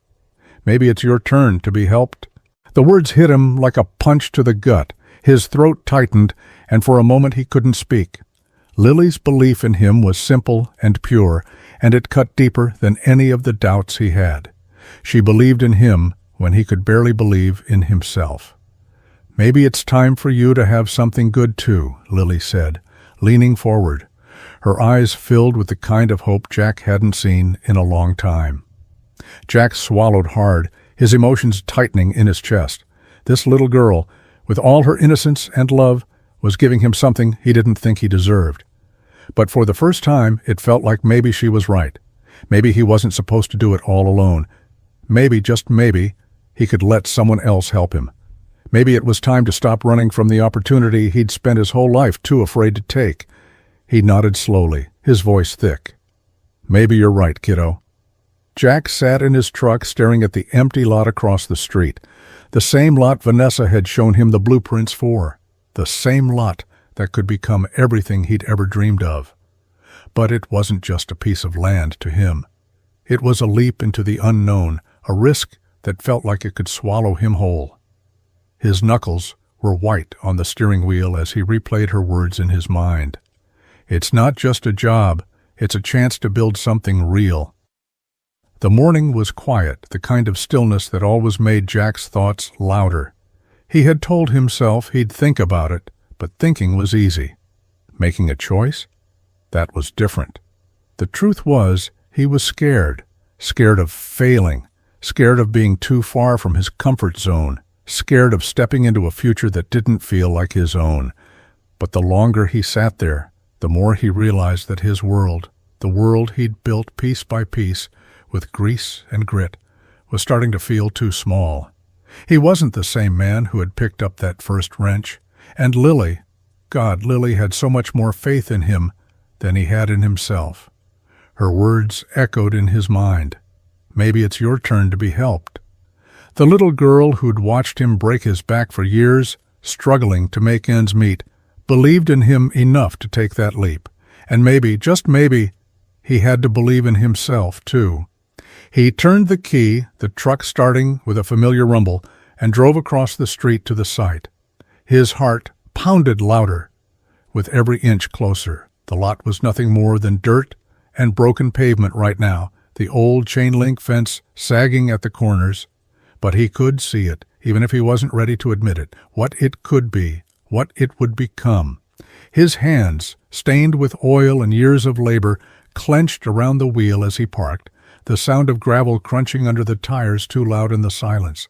Maybe it's your turn to be helped." The words hit him like a punch to the gut. His throat tightened, and for a moment he couldn't speak. Lily's belief in him was simple and pure, and it cut deeper than any of the doubts he had. She believed in him when he could barely believe in himself. "Maybe it's time for you to have something good too," Lily said, leaning forward. Her eyes filled with the kind of hope Jack hadn't seen in a long time. Jack swallowed hard, his emotions tightening in his chest. This little girl, with all her innocence and love, was giving him something he didn't think he deserved. But for the first time, it felt like maybe she was right. Maybe he wasn't supposed to do it all alone. Maybe, just maybe, he could let someone else help him. Maybe it was time to stop running from the opportunity he'd spent his whole life too afraid to take. He nodded slowly, his voice thick. "Maybe you're right, kiddo." Jack sat in his truck staring at the empty lot across the street. The same lot Vanessa had shown him the blueprints for. The same lot that could become everything he'd ever dreamed of. But it wasn't just a piece of land to him. It was a leap into the unknown, a risk that felt like it could swallow him whole. His knuckles were white on the steering wheel as he replayed her words in his mind. "It's not just a job, it's a chance to build something real." The morning was quiet, the kind of stillness that always made Jack's thoughts louder. He had told himself he'd think about it, but thinking was easy. Making a choice? That was different. The truth was, he was scared. Scared of failing. Scared of being too far from his comfort zone. Scared of stepping into a future that didn't feel like his own. But the longer he sat there, the more he realized that his world, the world he'd built piece by piece, with grease and grit, was starting to feel too small. He wasn't the same man who had picked up that first wrench. And Lily, God, Lily had so much more faith in him than he had in himself. Her words echoed in his mind. "Maybe it's your turn to be helped." The little girl who'd watched him break his back for years, struggling to make ends meet, believed in him enough to take that leap. And maybe, just maybe, He had to believe in himself, too. He turned the key, the truck starting with a familiar rumble, and drove across the street to the site. His heart pounded louder with every inch closer. The lot was nothing more than dirt and broken pavement right now, the old chain-link fence sagging at the corners. But he could see it, even if he wasn't ready to admit it, what it could be, what it would become. His hands, stained with oil and years of labor, clenched around the wheel as he parked, the sound of gravel crunching under the tires too loud in the silence.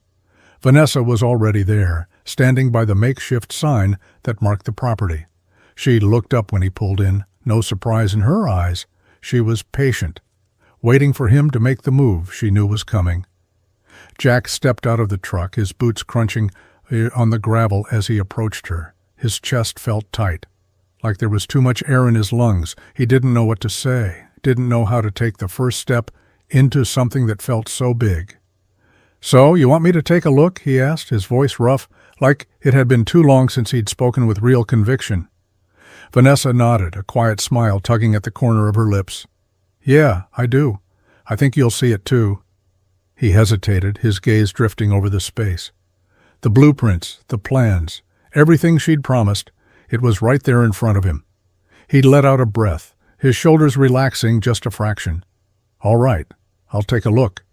Vanessa was already there, standing by the makeshift sign that marked the property. She looked up when he pulled in, no surprise in her eyes. She was patient, waiting for him to make the move she knew was coming. Jack stepped out of the truck, his boots crunching on the gravel as he approached her. His chest felt tight, like there was too much air in his lungs. He didn't know what to say, didn't know how to take the first step into something that felt so big. "So, you want me to take a look?" he asked, his voice rough, like it had been too long since he'd spoken with real conviction. Vanessa nodded, a quiet smile tugging at the corner of her lips. "Yeah, I do. I think you'll see it too." He hesitated, his gaze drifting over the space. The blueprints, the plans, everything she'd promised, it was right there in front of him. He let out a breath, his shoulders relaxing just a fraction. "All right, I'll take a look."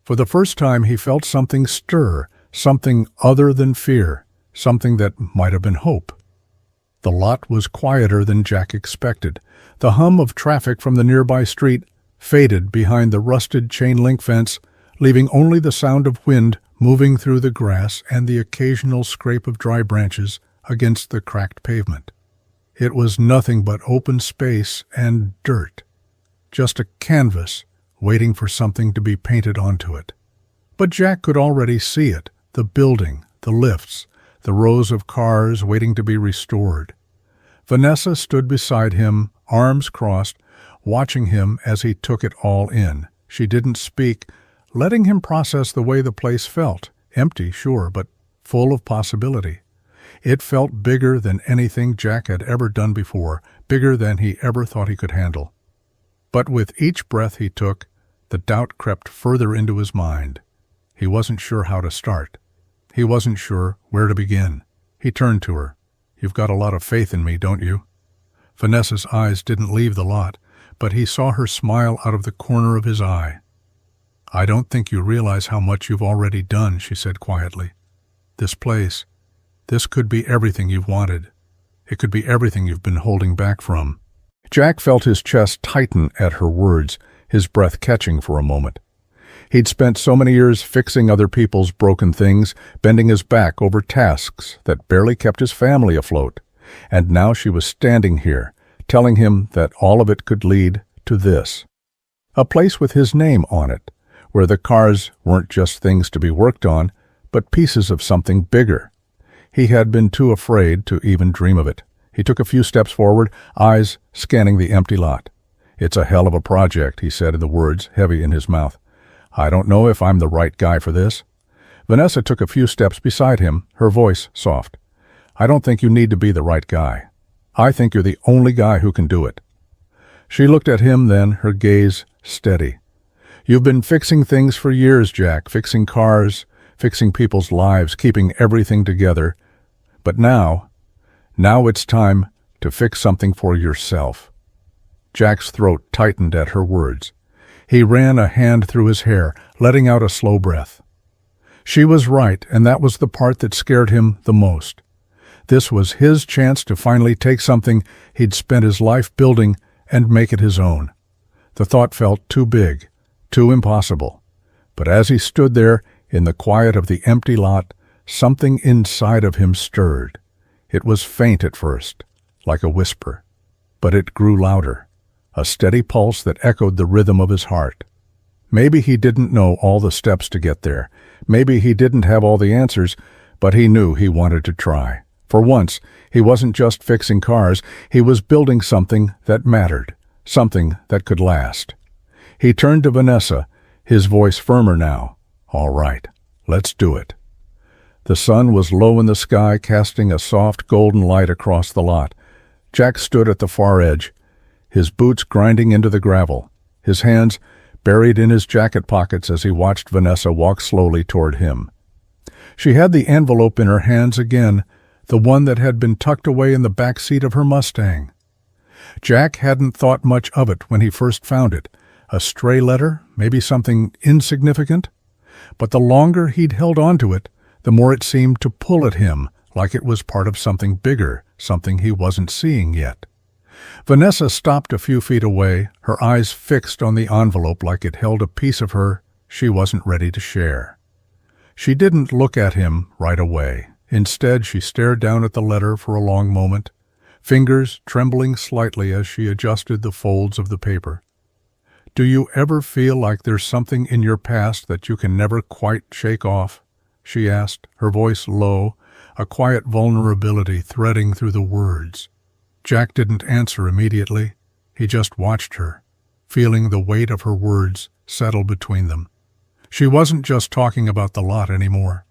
For the first time he felt something stir, something other than fear, something that might have been hope. The lot was quieter than Jack expected. The hum of traffic from the nearby street faded behind the rusted chain-link fence, leaving only the sound of wind moving through the grass and the occasional scrape of dry branches against the cracked pavement. It was nothing but open space and dirt, just a canvas waiting for something to be painted onto it. But Jack could already see it, the building, the lifts, the rows of cars waiting to be restored. Vanessa stood beside him, arms crossed, watching him as he took it all in. She didn't speak, letting him process the way the place felt. Empty, sure, but full of possibility. It felt bigger than anything Jack had ever done before, bigger than he ever thought he could handle. But with each breath he took, the doubt crept further into his mind. He wasn't sure how to start. He wasn't sure where to begin. He turned to her. "You've got a lot of faith in me, don't you?" Vanessa's eyes didn't leave the lot, but he saw her smile out of the corner of his eye. "I don't think you realize how much you've already done," she said quietly. "This place, this could be everything you've wanted. It could be everything you've been holding back from." Jack felt his chest tighten at her words, his breath catching for a moment. He'd spent so many years fixing other people's broken things, bending his back over tasks that barely kept his family afloat. And now she was standing here, telling him that all of it could lead to this. A place with his name on it, where the cars weren't just things to be worked on, but pieces of something bigger. He had been too afraid to even dream of it. He took a few steps forward, eyes scanning the empty lot. "It's a hell of a project," he said, the words heavy in his mouth. "I don't know if I'm the right guy for this." Vanessa took a few steps beside him, her voice soft. "I don't think you need to be the right guy. I think you're the only guy who can do it." She looked at him then, her gaze steady. "You've been fixing things for years, Jack, fixing cars, fixing people's lives, keeping everything together. But now it's time to fix something for yourself." Jack's throat tightened at her words. He ran a hand through his hair, letting out a slow breath. She was right, and that was the part that scared him the most. This was his chance to finally take something he'd spent his life building and make it his own. The thought felt too big, too impossible. But as he stood there in the quiet of the empty lot, something inside of him stirred. It was faint at first, like a whisper, but it grew louder, a steady pulse that echoed the rhythm of his heart. Maybe he didn't know all the steps to get there. Maybe he didn't have all the answers, but he knew he wanted to try. For once, he wasn't just fixing cars, he was building something that mattered, something that could last. He turned to Vanessa, his voice firmer now. "All right, let's do it." The sun was low in the sky, casting a soft golden light across the lot. Jack stood at the far edge, his boots grinding into the gravel, his hands buried in his jacket pockets as he watched Vanessa walk slowly toward him. She had the envelope in her hands again, the one that had been tucked away in the back seat of her Mustang. Jack hadn't thought much of it when he first found it. A stray letter, maybe something insignificant? But the longer he'd held on to it, the more it seemed to pull at him, like it was part of something bigger, something he wasn't seeing yet. Vanessa stopped a few feet away, her eyes fixed on the envelope like it held a piece of her she wasn't ready to share. She didn't look at him right away. Instead, she stared down at the letter for a long moment, fingers trembling slightly as she adjusted the folds of the paper. "Do you ever feel like there's something in your past that you can never quite shake off?" she asked, her voice low, a quiet vulnerability threading through the words. Jack didn't answer immediately. He just watched her, feeling the weight of her words settle between them. She wasn't just talking about the lot anymore.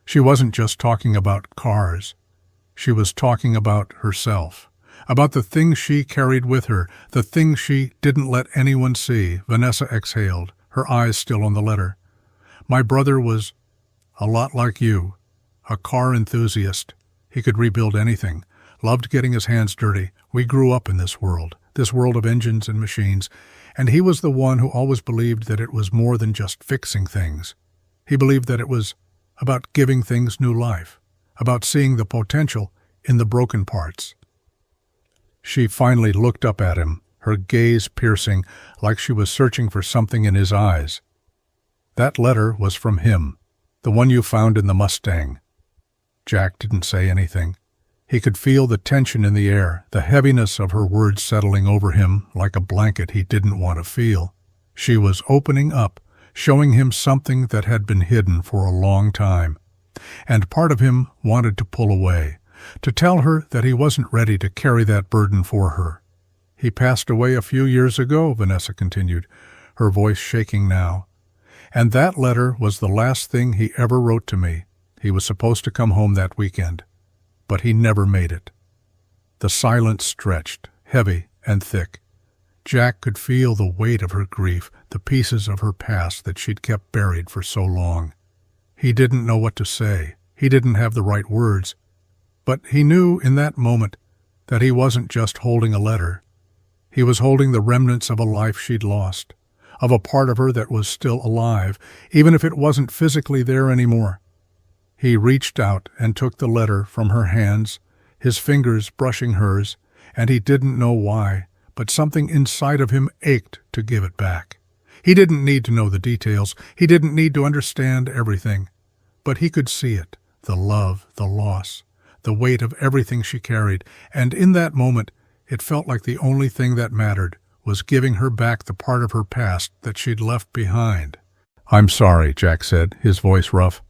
She wasn't just talking about cars. She was talking about herself, about the things she carried with her, the things she didn't let anyone see. Vanessa exhaled, her eyes still on the letter. "My brother was a lot like you, a car enthusiast. He could rebuild anything, loved getting his hands dirty. We grew up in this world of engines and machines, and he was the one who always believed that it was more than just fixing things. He believed that it was about giving things new life, about seeing the potential in the broken parts." She finally looked up at him, her gaze piercing, like she was searching for something in his eyes. "That letter was from him, the one you found in the Mustang." Jack didn't say anything. He could feel the tension in the air, the heaviness of her words settling over him like a blanket he didn't want to feel. She was opening up, showing him something that had been hidden for a long time. And part of him wanted to pull away, to tell her that he wasn't ready to carry that burden for her. "He passed away a few years ago," Vanessa continued, her voice shaking now. "And that letter was the last thing he ever wrote to me. He was supposed to come home that weekend, but he never made it." The silence stretched, heavy and thick. Jack could feel the weight of her grief, the pieces of her past that she'd kept buried for so long. He didn't know what to say. He didn't have the right words. But he knew in that moment that he wasn't just holding a letter. He was holding the remnants of a life she'd lost, of a part of her that was still alive, even if it wasn't physically there anymore. He reached out and took the letter from her hands, his fingers brushing hers, and he didn't know why, but something inside of him ached to give it back. He didn't need to know the details. He didn't need to understand everything. But he could see it, the love, the loss, the weight of everything she carried, and in that moment it felt like the only thing that mattered was giving her back the part of her past that she'd left behind. "I'm sorry," Jack said, his voice rough,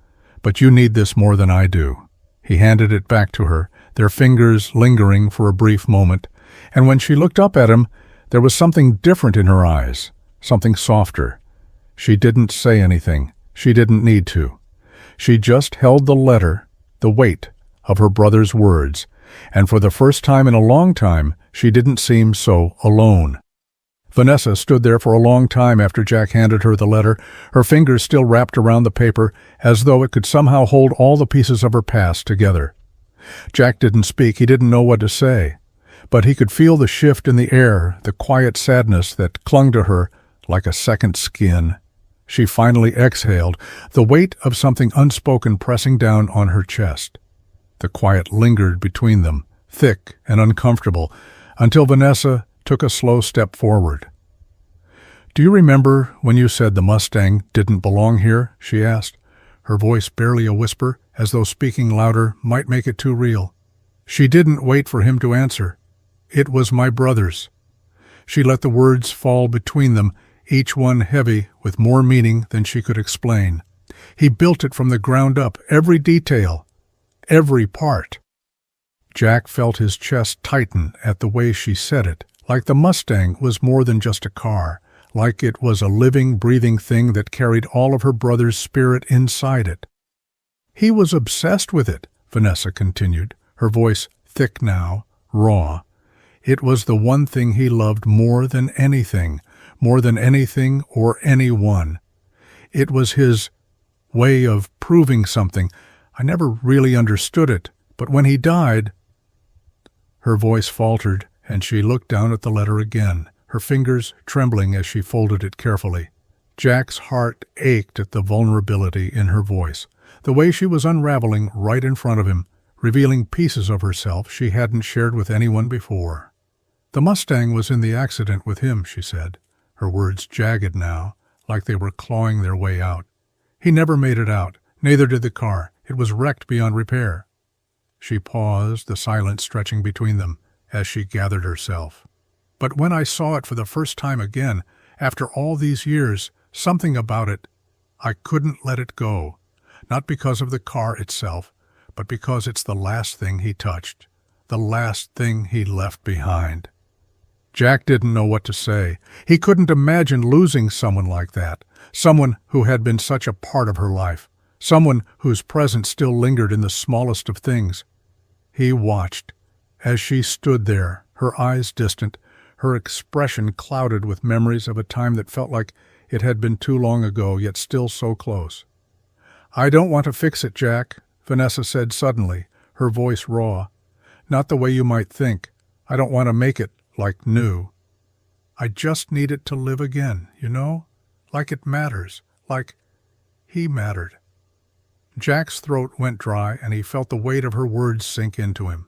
"but you need this more than I do." He handed it back to her, their fingers lingering for a brief moment, and when she looked up at him, there was something different in her eyes, something softer. She didn't say anything. She didn't need to. She just held the letter, the weight of her brother's words, and for the first time in a long time, she didn't seem so alone. Vanessa stood there for a long time after Jack handed her the letter, her fingers still wrapped around the paper, as though it could somehow hold all the pieces of her past together. Jack didn't speak. He didn't know what to say. But he could feel the shift in the air, the quiet sadness that clung to her like a second skin. She finally exhaled, the weight of something unspoken pressing down on her chest. The quiet lingered between them, thick and uncomfortable, until Vanessa took a slow step forward. "Do you remember when you said the Mustang didn't belong here?" she asked, her voice barely a whisper, as though speaking louder might make it too real. She didn't wait for him to answer. "It was my brother's." She let the words fall between them, each one heavy with more meaning than she could explain. "He built it from the ground up, every detail, every part." Jack felt his chest tighten at the way she said it, like the Mustang was more than just a car, like it was a living, breathing thing that carried all of her brother's spirit inside it. "He was obsessed with it," Vanessa continued, her voice thick now, raw. It was the one thing he loved more than anything or anyone. It was his way of proving something. I never really understood it, but when he died—" Her voice faltered, and she looked down at the letter again, her fingers trembling as she folded it carefully. Jack's heart ached at the vulnerability in her voice, the way she was unraveling right in front of him, revealing pieces of herself she hadn't shared with anyone before. "The Mustang was in the accident with him," she said, her words jagged now, like they were clawing their way out. "He never made it out, neither did the car. It was wrecked beyond repair." She paused, the silence stretching between them, as she gathered herself. "But when I saw it for the first time again, after all these years, something about it, I couldn't let it go. Not because of the car itself, but because it's the last thing he touched, the last thing he left behind." Jack didn't know what to say. He couldn't imagine losing someone like that, someone who had been such a part of her life, someone whose presence still lingered in the smallest of things. He watched as she stood there, her eyes distant, her expression clouded with memories of a time that felt like it had been too long ago, yet still so close. "I don't want to fix it, Jack," Vanessa said suddenly, her voice raw. "Not the way you might think. I don't want to make it like new. I just need it to live again, you know? Like it matters, like he mattered." Jack's throat went dry, and he felt the weight of her words sink into him.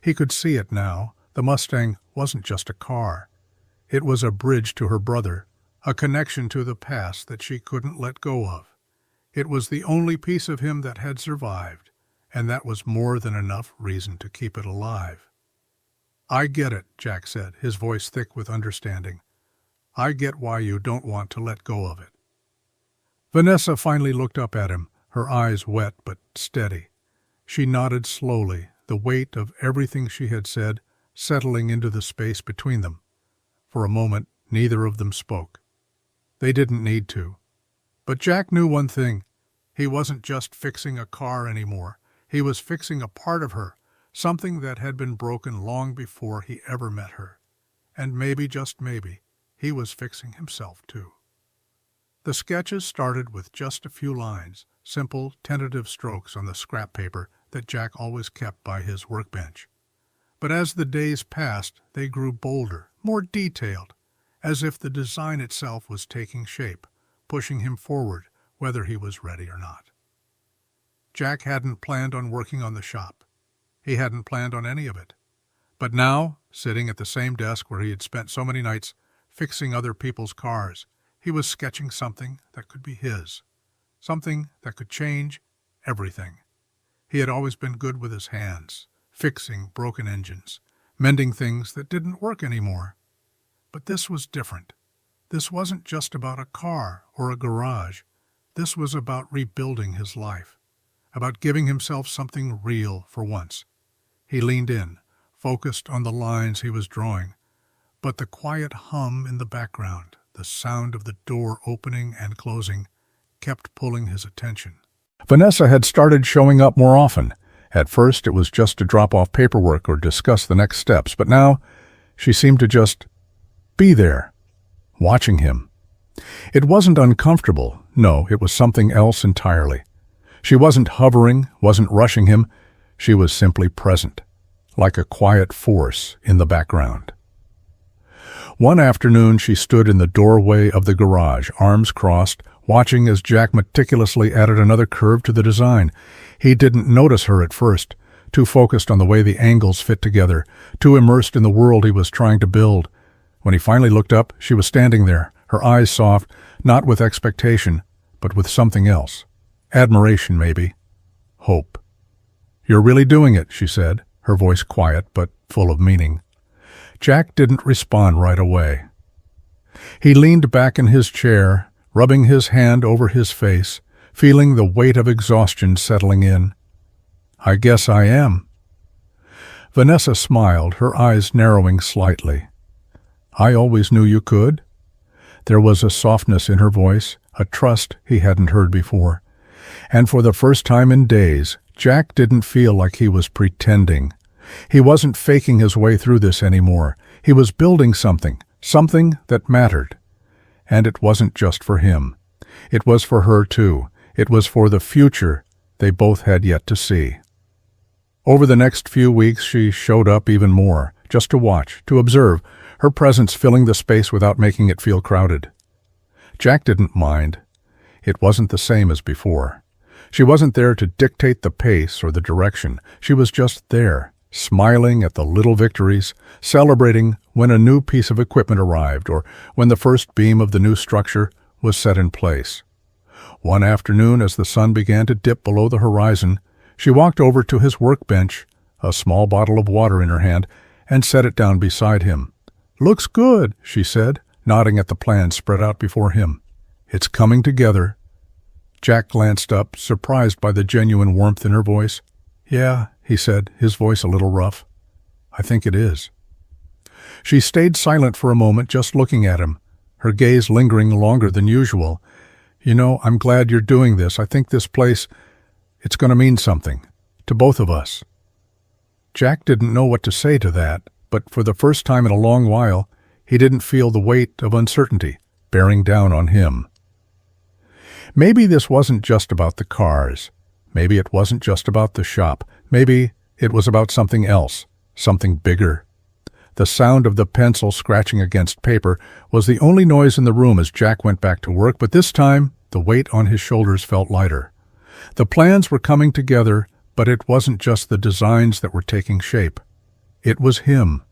He could see it now. The Mustang wasn't just a car. It was a bridge to her brother, a connection to the past that she couldn't let go of. It was the only piece of him that had survived, and that was more than enough reason to keep it alive. "I get it," Jack said, his voice thick with understanding. "I get why you don't want to let go of it." Vanessa finally looked up at him, her eyes wet but steady. She nodded slowly, the weight of everything she had said settling into the space between them. For a moment, neither of them spoke. They didn't need to. But Jack knew one thing. He wasn't just fixing a car anymore. He was fixing a part of her, something that had been broken long before he ever met her. And maybe, just maybe, he was fixing himself too. The sketches started with just a few lines, simple, tentative strokes on the scrap paper that Jack always kept by his workbench. But as the days passed, they grew bolder, more detailed, as if the design itself was taking shape, pushing him forward, whether he was ready or not. Jack hadn't planned on working on the shop. He hadn't planned on any of it. But now, sitting at the same desk where he had spent so many nights fixing other people's cars, he was sketching something that could be his, something that could change everything. He had always been good with his hands, fixing broken engines, mending things that didn't work anymore. But this was different. This wasn't just about a car or a garage. This was about rebuilding his life, about giving himself something real for once. He leaned in, focused on the lines he was drawing, but the quiet hum in the background, the sound of the door opening and closing, kept pulling his attention. Vanessa had started showing up more often. At first, it was just to drop off paperwork or discuss the next steps, but now she seemed to just be there, watching him. It wasn't uncomfortable. No, it was something else entirely. She wasn't hovering, wasn't rushing him. She was simply present, like a quiet force in the background. One afternoon, she stood in the doorway of the garage, arms crossed, watching as Jack meticulously added another curve to the design. He didn't notice her at first, too focused on the way the angles fit together, too immersed in the world he was trying to build. When he finally looked up, she was standing there, her eyes soft, not with expectation, but with something else. Admiration, maybe. Hope. "You're really doing it," she said, her voice quiet but full of meaning. Jack didn't respond right away. He leaned back in his chair, rubbing his hand over his face, feeling the weight of exhaustion settling in. "I guess I am." Vanessa smiled, her eyes narrowing slightly. "I always knew you could." There was a softness in her voice, a trust he hadn't heard before. And for the first time in days, Jack didn't feel like he was pretending, He wasn't faking his way through this anymore. He was building something, something that mattered. And it wasn't just for him. It was for her too. It was for the future they both had yet to see. Over the next few weeks she showed up even more, just to watch, to observe, her presence filling the space without making it feel crowded. Jack didn't mind. It wasn't the same as before. She wasn't there to dictate the pace or the direction. She was just there, smiling at the little victories, celebrating when a new piece of equipment arrived or when the first beam of the new structure was set in place. One afternoon, as the sun began to dip below the horizon, she walked over to his workbench, a small bottle of water in her hand, and set it down beside him. "Looks good," she said, nodding at the plan spread out before him. "It's coming together." Jack glanced up, surprised by the genuine warmth in her voice. "Yeah," he said, his voice a little rough. "I think it is." She stayed silent for a moment, just looking at him, her gaze lingering longer than usual. "You know, I'm glad you're doing this. I think this place, it's going to mean something. To both of us." Jack didn't know what to say to that, but for the first time in a long while, he didn't feel the weight of uncertainty bearing down on him. Maybe this wasn't just about the cars. Maybe it wasn't just about the shop. Maybe it was about something else, something bigger. The sound of the pencil scratching against paper was the only noise in the room as Jack went back to work, but this time the weight on his shoulders felt lighter. The plans were coming together, but it wasn't just the designs that were taking shape. It was him.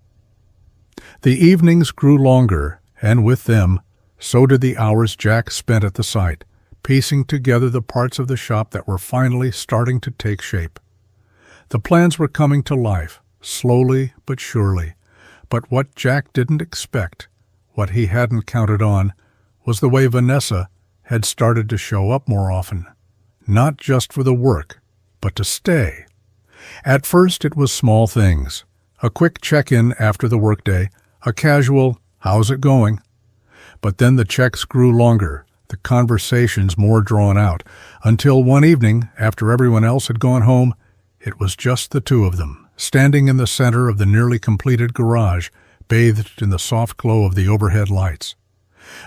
The evenings grew longer, and with them, so did the hours Jack spent at the site, piecing together the parts of the shop that were finally starting to take shape. The plans were coming to life, slowly but surely. But what Jack didn't expect, what he hadn't counted on, was the way Vanessa had started to show up more often. Not just for the work, but to stay. At first it was small things. A quick check-in after the workday, a casual, "How's it going?" But then the checks grew longer, the conversations more drawn out, until one evening, after everyone else had gone home, it was just the two of them, standing in the center of the nearly completed garage, bathed in the soft glow of the overhead lights.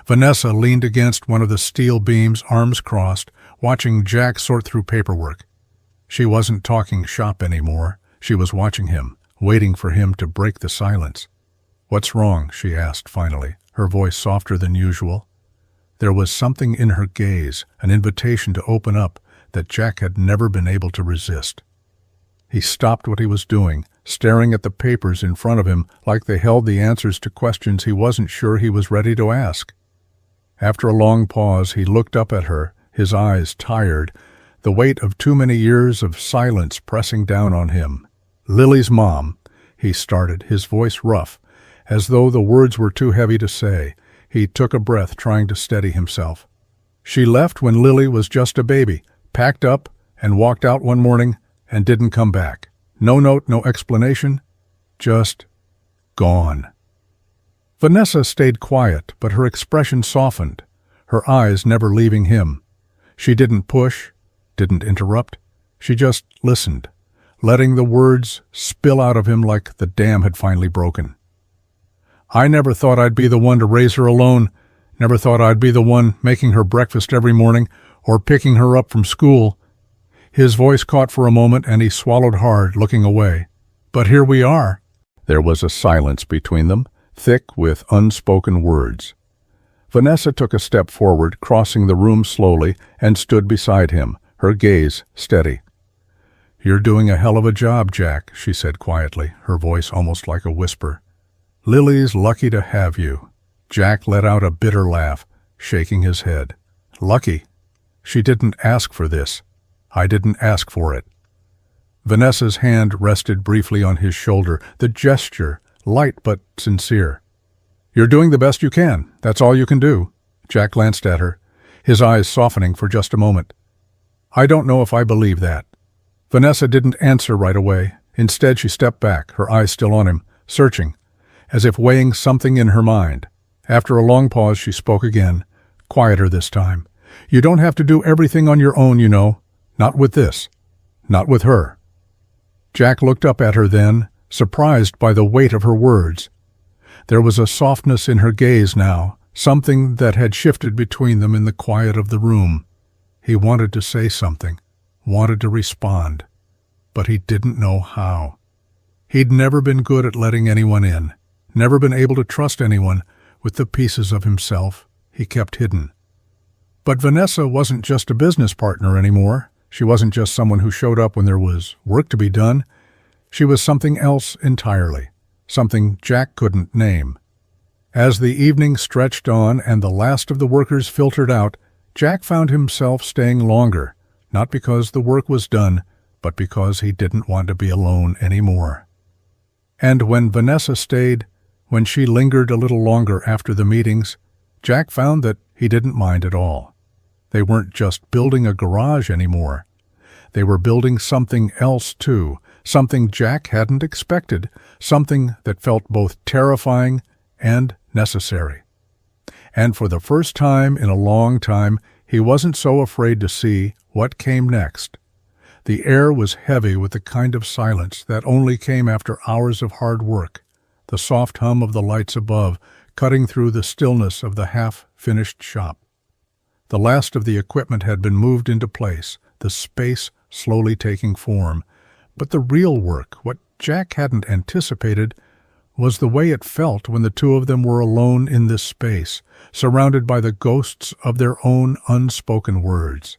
Vanessa leaned against one of the steel beams, arms crossed, watching Jack sort through paperwork. She wasn't talking shop anymore. She was watching him, waiting for him to break the silence. "What's wrong?" she asked finally, her voice softer than usual. There was something in her gaze, an invitation to open up, that Jack had never been able to resist. He stopped what he was doing, staring at the papers in front of him like they held the answers to questions he wasn't sure he was ready to ask. After a long pause, he looked up at her, his eyes tired, the weight of too many years of silence pressing down on him. "Lily's mom," he started, his voice rough, as though the words were too heavy to say. He took a breath, trying to steady himself. "She left when Lily was just a baby, packed up and walked out one morning and didn't come back. No note, no explanation, just gone." Vanessa stayed quiet, but her expression softened, her eyes never leaving him. She didn't push, didn't interrupt. She just listened, letting the words spill out of him like the dam had finally broken. "I never thought I'd be the one to raise her alone, never thought I'd be the one making her breakfast every morning or picking her up from school." His voice caught for a moment and he swallowed hard, looking away. "But here we are." There was a silence between them, thick with unspoken words. Vanessa took a step forward, crossing the room slowly, and stood beside him, her gaze steady. "You're doing a hell of a job, Jack," she said quietly, her voice almost like a whisper. "Lily's lucky to have you." Jack let out a bitter laugh, shaking his head. "Lucky? She didn't ask for this. I didn't ask for it." Vanessa's hand rested briefly on his shoulder, the gesture light but sincere. "You're doing the best you can. That's all you can do." Jack glanced at her, his eyes softening for just a moment. "I don't know if I believe that." Vanessa didn't answer right away. Instead, she stepped back, her eyes still on him, searching, as if weighing something in her mind. After a long pause, she spoke again, quieter this time. "You don't have to do everything on your own, you know. Not with this. Not with her." Jack looked up at her then, surprised by the weight of her words. There was a softness in her gaze now, something that had shifted between them in the quiet of the room. He wanted to say something, wanted to respond, but he didn't know how. He'd never been good at letting anyone in, never been able to trust anyone with the pieces of himself he kept hidden. But Vanessa wasn't just a business partner anymore. She wasn't just someone who showed up when there was work to be done. She was something else entirely, something Jack couldn't name. As the evening stretched on and the last of the workers filtered out, Jack found himself staying longer, not because the work was done, but because he didn't want to be alone anymore. And when Vanessa stayed, when she lingered a little longer after the meetings, Jack found that he didn't mind at all. They weren't just building a garage anymore. They were building something else too, something Jack hadn't expected, something that felt both terrifying and necessary. And for the first time in a long time, he wasn't so afraid to see what came next. The air was heavy with the kind of silence that only came after hours of hard work, the soft hum of the lights above cutting through the stillness of the half-finished shop. The last of the equipment had been moved into place, the space slowly taking form. But the real work, what Jack hadn't anticipated, was the way it felt when the two of them were alone in this space, surrounded by the ghosts of their own unspoken words.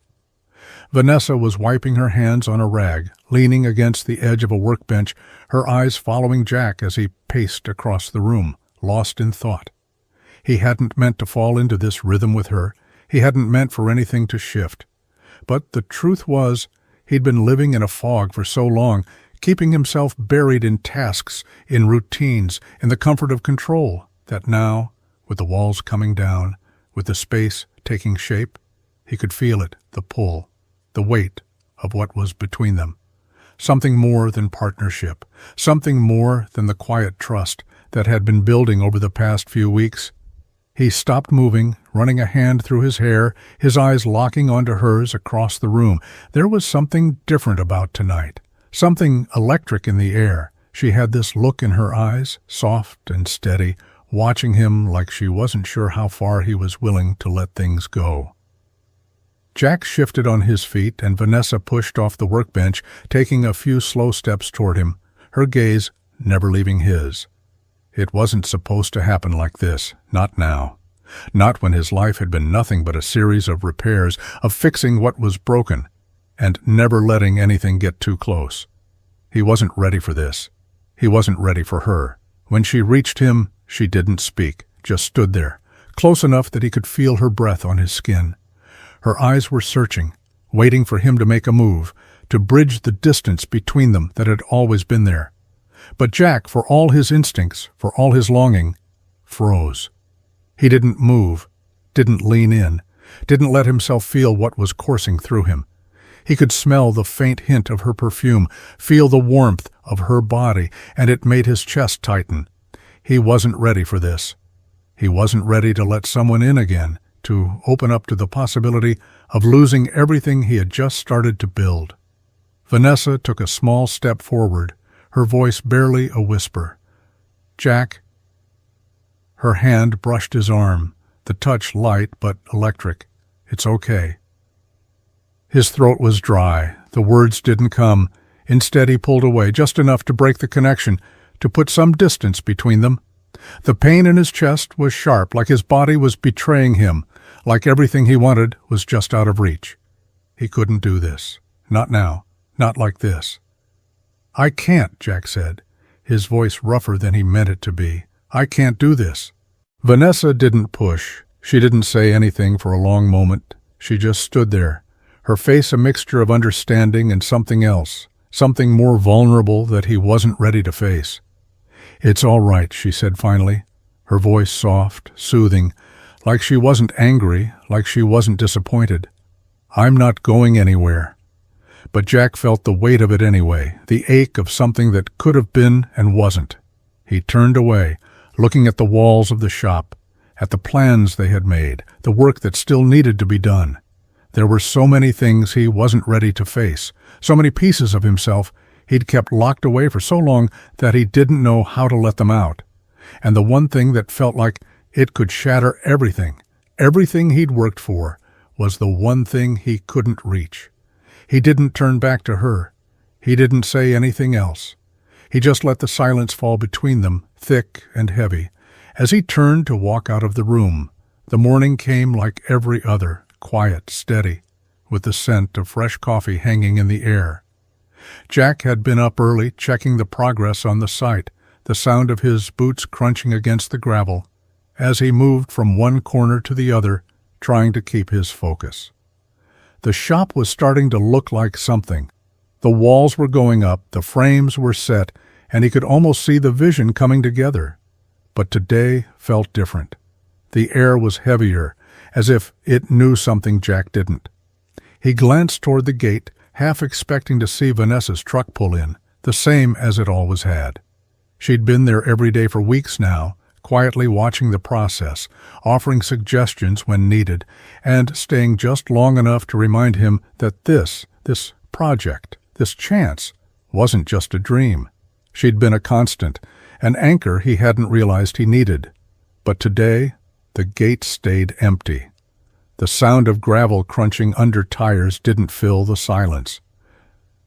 Vanessa was wiping her hands on a rag, leaning against the edge of a workbench, her eyes following Jack as he paced across the room, lost in thought. He hadn't meant to fall into this rhythm with her. He hadn't meant for anything to shift. But the truth was, he'd been living in a fog for so long, keeping himself buried in tasks, in routines, in the comfort of control, that now, with the walls coming down, with the space taking shape, he could feel it, the pull, the weight of what was between them. Something more than partnership, something more than the quiet trust that had been building over the past few weeks. He stopped moving, running a hand through his hair, his eyes locking onto hers across the room. There was something different about tonight, something electric in the air. She had this look in her eyes, soft and steady, watching him like she wasn't sure how far he was willing to let things go. Jack shifted on his feet, and Vanessa pushed off the workbench, taking a few slow steps toward him, her gaze never leaving his. It wasn't supposed to happen like this, not now. Not when his life had been nothing but a series of repairs, of fixing what was broken, and never letting anything get too close. He wasn't ready for this. He wasn't ready for her. When she reached him, she didn't speak, just stood there, close enough that he could feel her breath on his skin. Her eyes were searching, waiting for him to make a move, to bridge the distance between them that had always been there. But Jack, for all his instincts, for all his longing, froze. He didn't move, didn't lean in, didn't let himself feel what was coursing through him. He could smell the faint hint of her perfume, feel the warmth of her body, and it made his chest tighten. He wasn't ready for this. He wasn't ready to let someone in again, to open up to the possibility of losing everything he had just started to build. Vanessa took a small step forward, her voice barely a whisper. "Jack." Her hand brushed his arm, the touch light but electric. "It's okay." His throat was dry. The words didn't come. Instead, he pulled away, just enough to break the connection, to put some distance between them. The pain in his chest was sharp, like his body was betraying him, like everything he wanted was just out of reach. He couldn't do this. Not now. Not like this. "I can't," Jack said, his voice rougher than he meant it to be. "I can't do this." Vanessa didn't push. She didn't say anything for a long moment. She just stood there, her face a mixture of understanding and something else, something more vulnerable that he wasn't ready to face. "It's all right," she said finally, her voice soft, soothing, like she wasn't angry, like she wasn't disappointed. "I'm not going anywhere." But Jack felt the weight of it anyway, the ache of something that could have been and wasn't. He turned away, looking at the walls of the shop, at the plans they had made, the work that still needed to be done. There were so many things he wasn't ready to face, so many pieces of himself He'd kept locked away for so long that he didn't know how to let them out. And the one thing that felt like it could shatter everything he'd worked for, was the one thing he couldn't reach. He didn't turn back to her. He didn't say anything else. He just let the silence fall between them, thick and heavy. As he turned to walk out of the room, the morning came like every other, quiet, steady, with the scent of fresh coffee hanging in the air. Jack had been up early, checking the progress on the site, the sound of his boots crunching against the gravel, as he moved from one corner to the other, trying to keep his focus. The shop was starting to look like something. The walls were going up, the frames were set, and he could almost see the vision coming together. But today felt different. The air was heavier, as if it knew something Jack didn't. He glanced toward the gate, half expecting to see Vanessa's truck pull in, the same as it always had. She'd been there every day for weeks now, quietly watching the process, offering suggestions when needed, and staying just long enough to remind him that this project, this chance, wasn't just a dream. She'd been a constant, an anchor he hadn't realized he needed. But today, the gate stayed empty. The sound of gravel crunching under tires didn't fill the silence.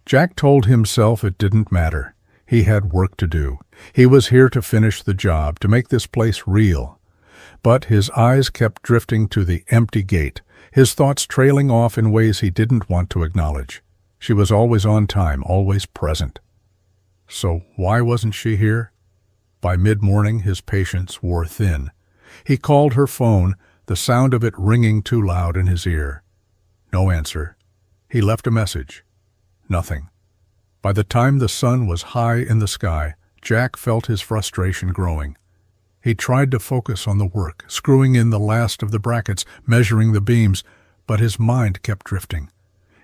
Jack told himself it didn't matter. He had work to do. He was here to finish the job, to make this place real. But his eyes kept drifting to the empty gate, his thoughts trailing off in ways he didn't want to acknowledge. She was always on time, always present. So why wasn't she here? By mid-morning, his patience wore thin. He called her phone, the sound of it ringing too loud in his ear. No answer. He left a message. Nothing. By the time the sun was high in the sky, Jack felt his frustration growing. He tried to focus on the work, screwing in the last of the brackets, measuring the beams, but his mind kept drifting.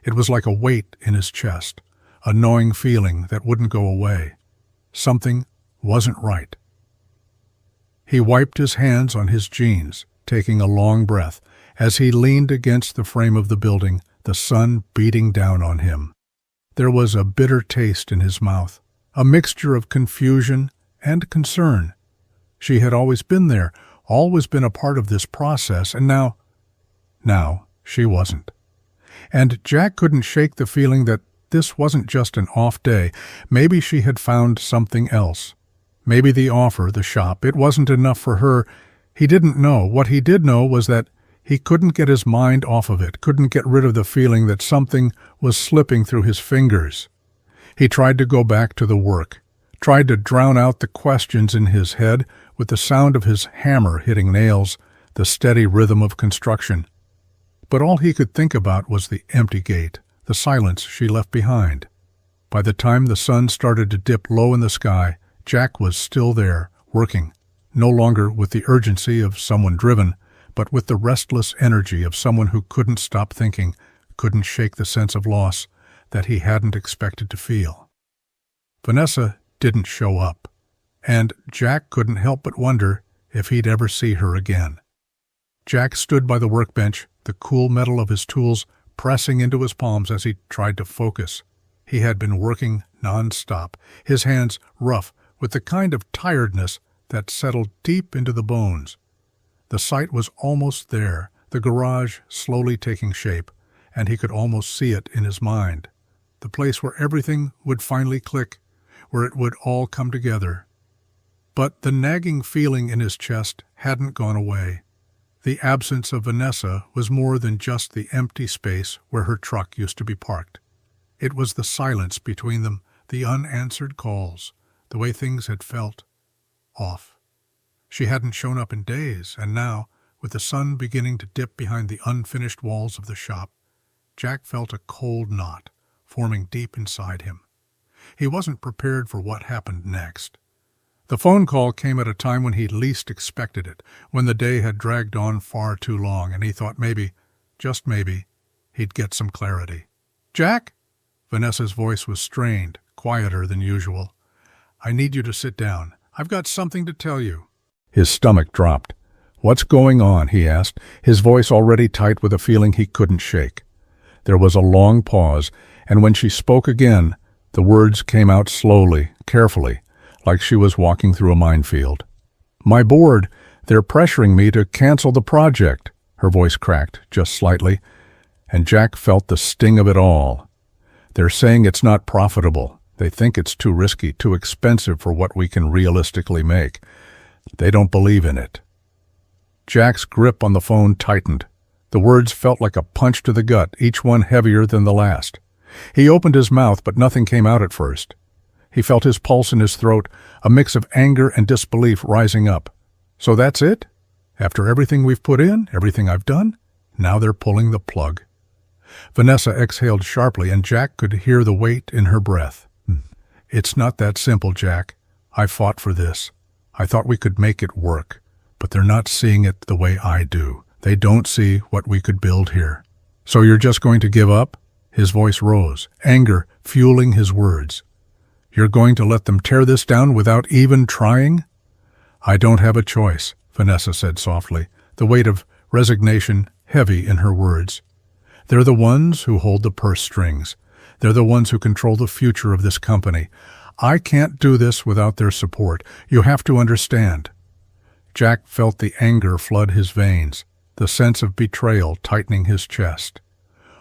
It was like a weight in his chest, a gnawing feeling that wouldn't go away. Something wasn't right. He wiped his hands on his jeans, taking a long breath, as he leaned against the frame of the building, the sun beating down on him. There was a bitter taste in his mouth, a mixture of confusion and concern. She had always been there, always been a part of this process, and now she wasn't. And Jack couldn't shake the feeling that this wasn't just an off day. Maybe she had found something else. Maybe the offer, the shop, it wasn't enough for her. He didn't know. What he did know was that he couldn't get his mind off of it, couldn't get rid of the feeling that something was slipping through his fingers. He tried to go back to the work, tried to drown out the questions in his head with the sound of his hammer hitting nails, the steady rhythm of construction. But all he could think about was the empty gate, the silence she left behind. By the time the sun started to dip low in the sky, Jack was still there, working, no longer with the urgency of someone driven, but with the restless energy of someone who couldn't stop thinking, couldn't shake the sense of loss that he hadn't expected to feel. Vanessa didn't show up, and Jack couldn't help but wonder if he'd ever see her again. Jack stood by the workbench, the cool metal of his tools pressing into his palms as he tried to focus. He had been working non-stop, his hands rough with the kind of tiredness that settled deep into the bones. The site was almost there, the garage slowly taking shape, and he could almost see it in his mind. The place where everything would finally click, where it would all come together. But the nagging feeling in his chest hadn't gone away. The absence of Vanessa was more than just the empty space where her truck used to be parked. It was the silence between them, the unanswered calls, the way things had felt off. She hadn't shown up in days, and now, with the sun beginning to dip behind the unfinished walls of the shop, Jack felt a cold knot forming deep inside him. He wasn't prepared for what happened next. The phone call came at a time when he least expected it, when the day had dragged on far too long, and he thought maybe, just maybe, he'd get some clarity. "Jack?" Vanessa's voice was strained, quieter than usual. "I need you to sit down. I've got something to tell you." His stomach dropped. "What's going on?" he asked, his voice already tight with a feeling he couldn't shake. There was a long pause, and when she spoke again, The words came out slowly, carefully, like she was walking through a minefield. "My board, they're pressuring me to cancel the project." Her voice cracked, just slightly, and Jack felt the sting of it all. "They're saying it's not profitable. They think it's too risky, too expensive for what we can realistically make. They don't believe in it." Jack's grip on the phone tightened. The words felt like a punch to the gut, each one heavier than the last. He opened his mouth, but nothing came out at first. He felt his pulse in his throat, a mix of anger and disbelief rising up. "So that's it? After everything we've put in, everything I've done, now they're pulling the plug." Vanessa exhaled sharply, and Jack could hear the weight in her breath. "It's not that simple, Jack. I fought for this. I thought we could make it work, but they're not seeing it the way I do. They don't see what we could build here." "So you're just going to give up?" His voice rose, anger fueling his words. "You're going to let them tear this down without even trying?" "I don't have a choice," Vanessa said softly, the weight of resignation heavy in her words. "They're the ones who hold the purse strings. They're the ones who control the future of this company. I can't do this without their support. You have to understand." Jack felt the anger flood his veins, the sense of betrayal tightening his chest.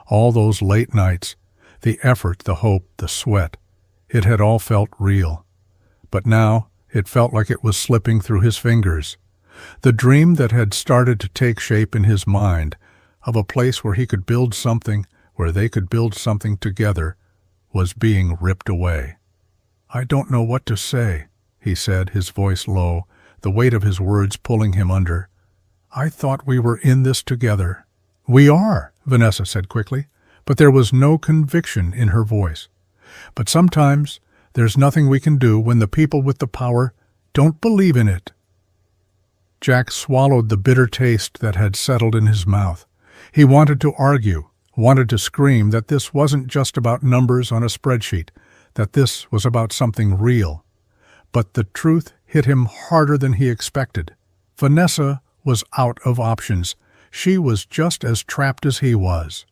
All those late nights, the effort, the hope, the sweat, it had all felt real. But now it felt like it was slipping through his fingers. The dream that had started to take shape in his mind, of a place where he could build something, where they could build something together, was being ripped away. "I don't know what to say," he said, his voice low, the weight of his words pulling him under. "I thought we were in this together." "We are," Vanessa said quickly, but there was no conviction in her voice. "But sometimes there's nothing we can do when the people with the power don't believe in it." Jack swallowed the bitter taste that had settled in his mouth. He wanted to argue, wanted to scream that this wasn't just about numbers on a spreadsheet, that this was about something real. But the truth hit him harder than he expected. Vanessa was out of options. She was just as trapped as he was.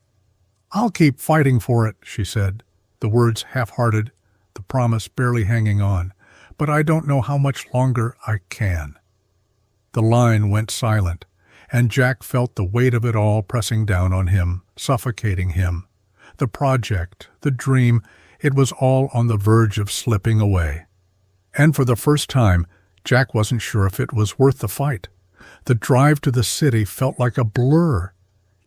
"I'll keep fighting for it," she said, the words half-hearted, the promise barely hanging on. "But I don't know how much longer I can." The line went silent, and Jack felt the weight of it all pressing down on him, suffocating him. The project, the dream, it was all on the verge of slipping away. And for the first time, Jack wasn't sure if it was worth the fight. The drive to the city felt like a blur.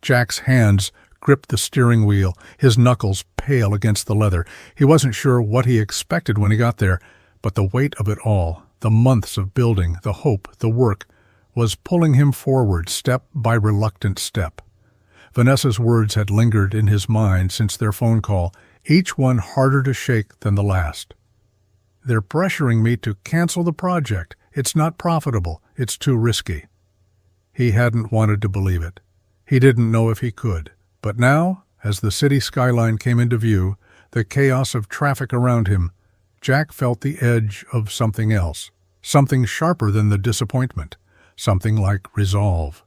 Jack's hands gripped the steering wheel, his knuckles pale against the leather. He wasn't sure what he expected when he got there, but the weight of it all, the months of building, the hope, the work, was pulling him forward step by reluctant step. Vanessa's words had lingered in his mind since their phone call, each one harder to shake than the last. "They're pressuring me to cancel the project. It's not profitable. It's too risky." He hadn't wanted to believe it. He didn't know if he could. But now, as the city skyline came into view, the chaos of traffic around him, Jack felt the edge of something else, something sharper than the disappointment, something like resolve.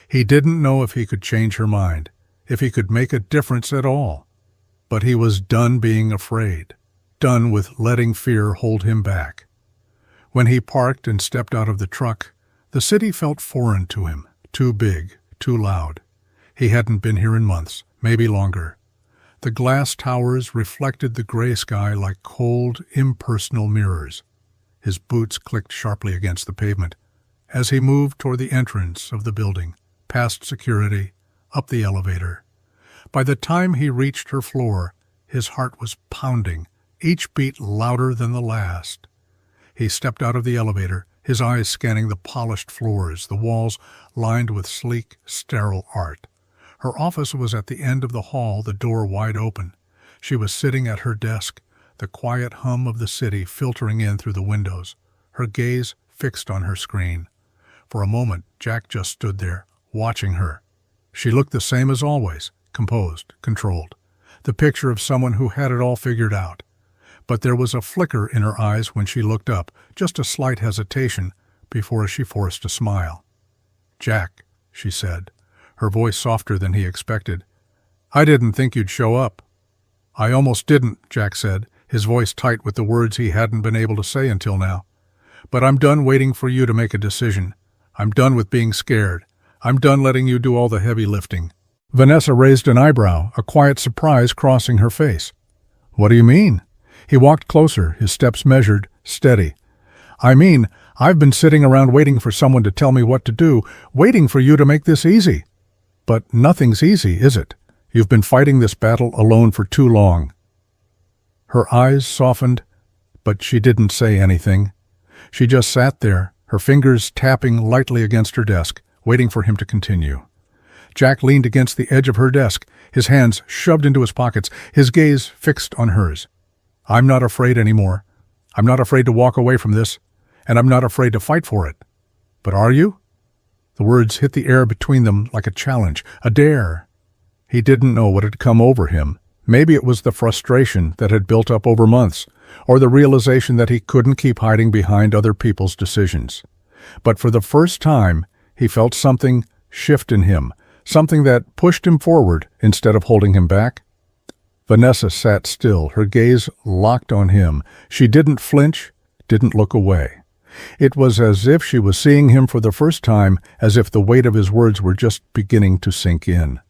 He didn't know if he could change her mind, if he could make a difference at all. But he was done being afraid, done with letting fear hold him back. When he parked and stepped out of the truck, the city felt foreign to him, too big, too loud. He hadn't been here in months, maybe longer. The glass towers reflected the gray sky like cold, impersonal mirrors. His boots clicked sharply against the pavement as he moved toward the entrance of the building, past security, up the elevator. By the time he reached her floor, his heart was pounding, each beat louder than the last. He stepped out of the elevator, his eyes scanning the polished floors, the walls lined with sleek, sterile art. Her office was at the end of the hall, the door wide open. She was sitting at her desk, the quiet hum of the city filtering in through the windows, her gaze fixed on her screen. For a moment, Jack just stood there, watching her. She looked the same as always, composed, controlled, the picture of someone who had it all figured out. But there was a flicker in her eyes when she looked up, just a slight hesitation, before she forced a smile. "Jack," she said, her voice softer than he expected. "I didn't think you'd show up." "I almost didn't," Jack said, his voice tight with the words he hadn't been able to say until now. "But I'm done waiting for you to make a decision. I'm done with being scared. I'm done letting you do all the heavy lifting." Vanessa raised an eyebrow, a quiet surprise crossing her face. "What do you mean?" He walked closer, his steps measured, steady. "I mean, I've been sitting around waiting for someone to tell me what to do, waiting for you to make this easy. But nothing's easy, is it? You've been fighting this battle alone for too long." Her eyes softened, but she didn't say anything. She just sat there, her fingers tapping lightly against her desk, waiting for him to continue. Jack leaned against the edge of her desk, his hands shoved into his pockets, his gaze fixed on hers. "I'm not afraid anymore. I'm not afraid to walk away from this, and I'm not afraid to fight for it. But are you?" The words hit the air between them like a challenge, a dare. He didn't know what had come over him. Maybe it was the frustration that had built up over months, or the realization that he couldn't keep hiding behind other people's decisions. But for the first time, he felt something shift in him, something that pushed him forward instead of holding him back. Vanessa sat still, her gaze locked on him. She didn't flinch, didn't look away. It was as if she was seeing him for the first time, as if the weight of his words were just beginning to sink in.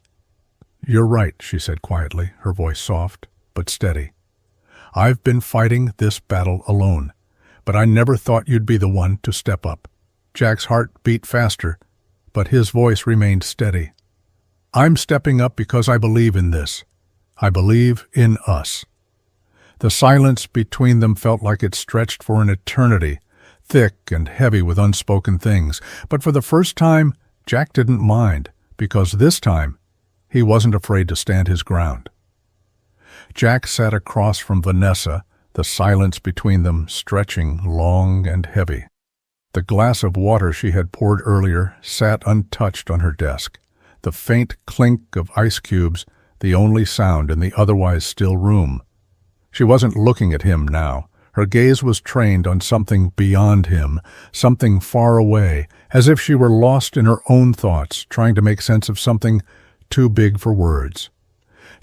"You're right," she said quietly, her voice soft but steady. "I've been fighting this battle alone, but I never thought you'd be the one to step up." Jack's heart beat faster, but his voice remained steady. "I'm stepping up because I believe in this. I believe in us." The silence between them felt like it stretched for an eternity, thick and heavy with unspoken things. But for the first time, Jack didn't mind, because this time, he wasn't afraid to stand his ground. Jack sat across from Vanessa, the silence between them stretching long and heavy. The glass of water she had poured earlier sat untouched on her desk, the faint clink of ice cubes the only sound in the otherwise still room. She wasn't looking at him now. Her gaze was trained on something beyond him, something far away, as if she were lost in her own thoughts, trying to make sense of something too big for words.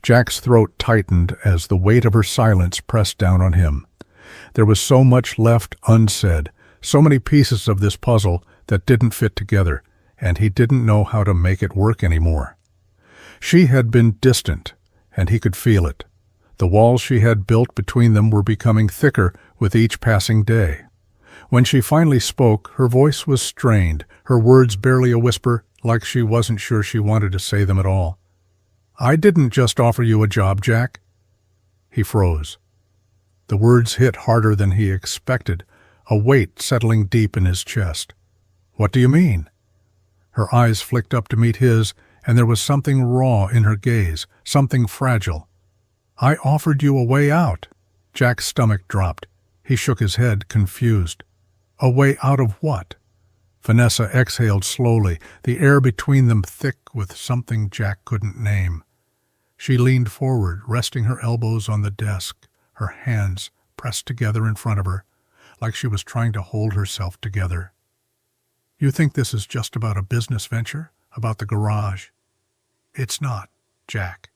Jack's throat tightened as the weight of her silence pressed down on him. There was so much left unsaid, so many pieces of this puzzle that didn't fit together, and he didn't know how to make it work anymore. She had been distant, and he could feel it. The walls she had built between them were becoming thicker with each passing day. When she finally spoke, her voice was strained, her words barely a whisper, like she wasn't sure she wanted to say them at all. "I didn't just offer you a job, Jack." He froze. The words hit harder than he expected, a weight settling deep in his chest. "What do you mean?" Her eyes flicked up to meet his, and there was something raw in her gaze, something fragile. "I offered you a way out." Jack's stomach dropped. He shook his head, confused. "A way out of what?" Vanessa exhaled slowly, the air between them thick with something Jack couldn't name. She leaned forward, resting her elbows on the desk, her hands pressed together in front of her, like she was trying to hold herself together. "You think this is just about a business venture? About the garage?" "It's not, Jack."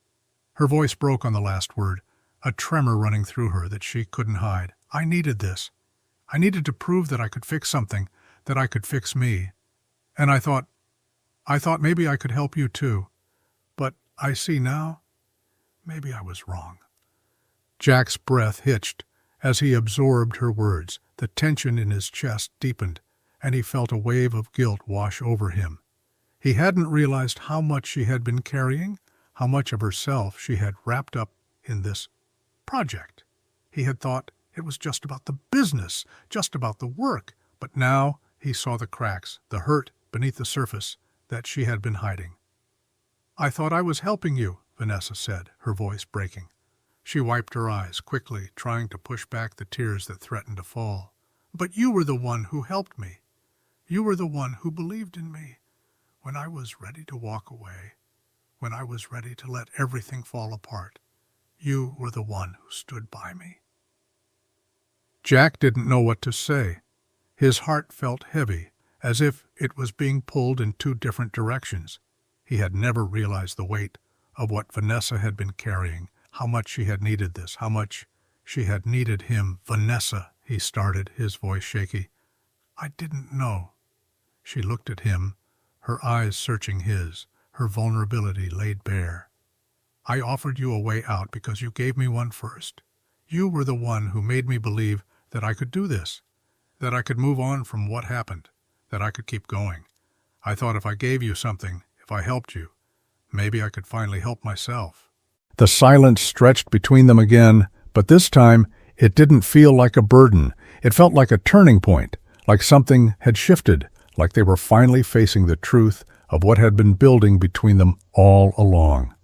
Her voice broke on the last word, a tremor running through her that she couldn't hide. "I needed this. I needed to prove that I could fix something, that I could fix me. And I thought maybe I could help you too. But I see now, maybe I was wrong." Jack's breath hitched as he absorbed her words. The tension in his chest deepened, and he felt a wave of guilt wash over him. He hadn't realized how much she had been carrying, how much of herself she had wrapped up in this project. He had thought it was just about the business, just about the work, but now he saw the cracks, the hurt beneath the surface that she had been hiding. "I thought I was helping you," Vanessa said, her voice breaking. She wiped her eyes quickly, trying to push back the tears that threatened to fall. "But you were the one who helped me. You were the one who believed in me. When I was ready to walk away, when I was ready to let everything fall apart, you were the one who stood by me." Jack didn't know what to say. His heart felt heavy, as if it was being pulled in two different directions. He had never realized the weight of what Vanessa had been carrying, how much she had needed this, how much She had needed him. "Vanessa," he started, his voice shaky. "I didn't know." She looked at him, her eyes searching his, her vulnerability laid bare. "I offered you a way out because you gave me one first. You were the one who made me believe that I could do this, that I could move on from what happened, that I could keep going. I thought if I gave you something, if I helped you, maybe I could finally help myself." The silence stretched between them again, but this time it didn't feel like a burden. It felt like a turning point, like something had shifted, like they were finally facing the truth of what had been building between them all along.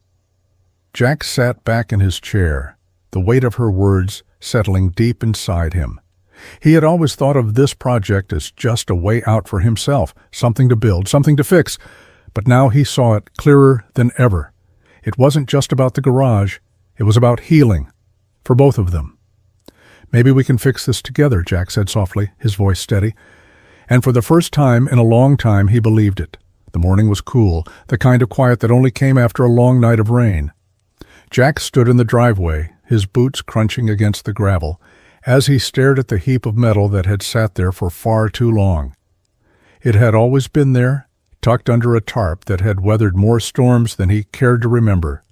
Jack sat back in his chair, the weight of her words settling deep inside him. He had always thought of this project as just a way out for himself, something to build, something to fix, but now he saw it clearer than ever. It wasn't just about the garage, it was about healing, for both of them. "Maybe we can fix this together," Jack said softly, his voice steady. And for the first time in a long time he believed it. The morning was cool, the kind of quiet that only came after a long night of rain. Jack stood in the driveway, his boots crunching against the gravel, as he stared at the heap of metal that had sat there for far too long. It had always been there, tucked under a tarp that had weathered more storms than he cared to remember.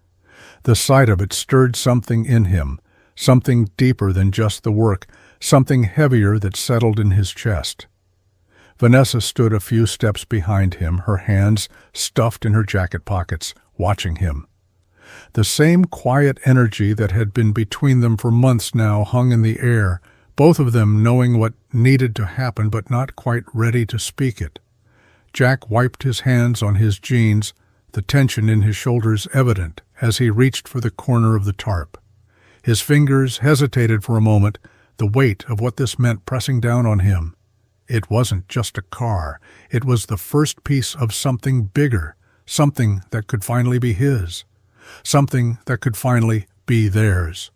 The sight of it stirred something in him, something deeper than just the work, something heavier that settled in his chest. Vanessa stood a few steps behind him, her hands stuffed in her jacket pockets, watching him. The same quiet energy that had been between them for months now hung in the air, both of them knowing what needed to happen but not quite ready to speak it. Jack wiped his hands on his jeans, the tension in his shoulders evident as he reached for the corner of the tarp. His fingers hesitated for a moment, the weight of what this meant pressing down on him. It wasn't just a car. It was the first piece of something bigger, something that could finally be his, something that could finally be theirs.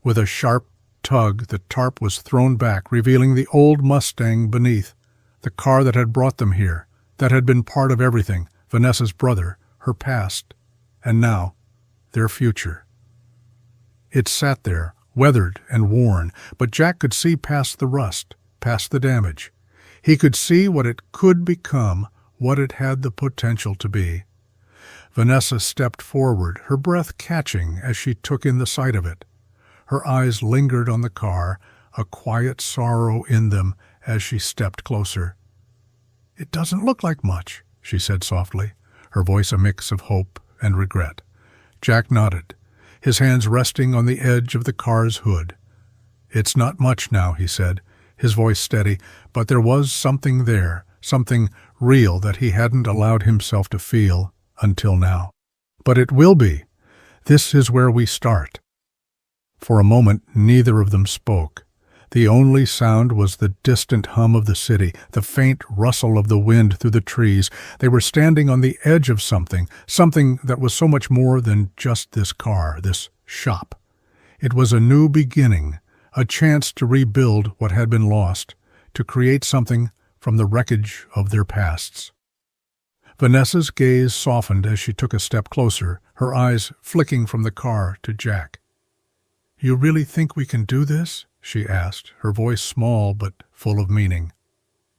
With a sharp tug, the tarp was thrown back, revealing the old Mustang beneath, the car that had brought them here, that had been part of everything, Vanessa's brother, her past, and now, their future. It sat there, weathered and worn, but Jack could see past the rust, past the damage. He could see what it could become, what it had the potential to be. Vanessa stepped forward, her breath catching as she took in the sight of it. Her eyes lingered on the car, a quiet sorrow in them as she stepped closer. "It doesn't look like much," she said softly, her voice a mix of hope and regret. Jack nodded, his hands resting on the edge of the car's hood. "It's not much now," he said, his voice steady, but there was something there, something real that he hadn't allowed himself to feel until now. "But it will be. This is where we start." For a moment, neither of them spoke. The only sound was the distant hum of the city, the faint rustle of the wind through the trees. They were standing on the edge of something, something that was so much more than just this car, this shop. It was a new beginning, a chance to rebuild what had been lost, to create something from the wreckage of their pasts. Vanessa's gaze softened as she took a step closer, her eyes flicking from the car to Jack. "You really think we can do this?" she asked, her voice small but full of meaning.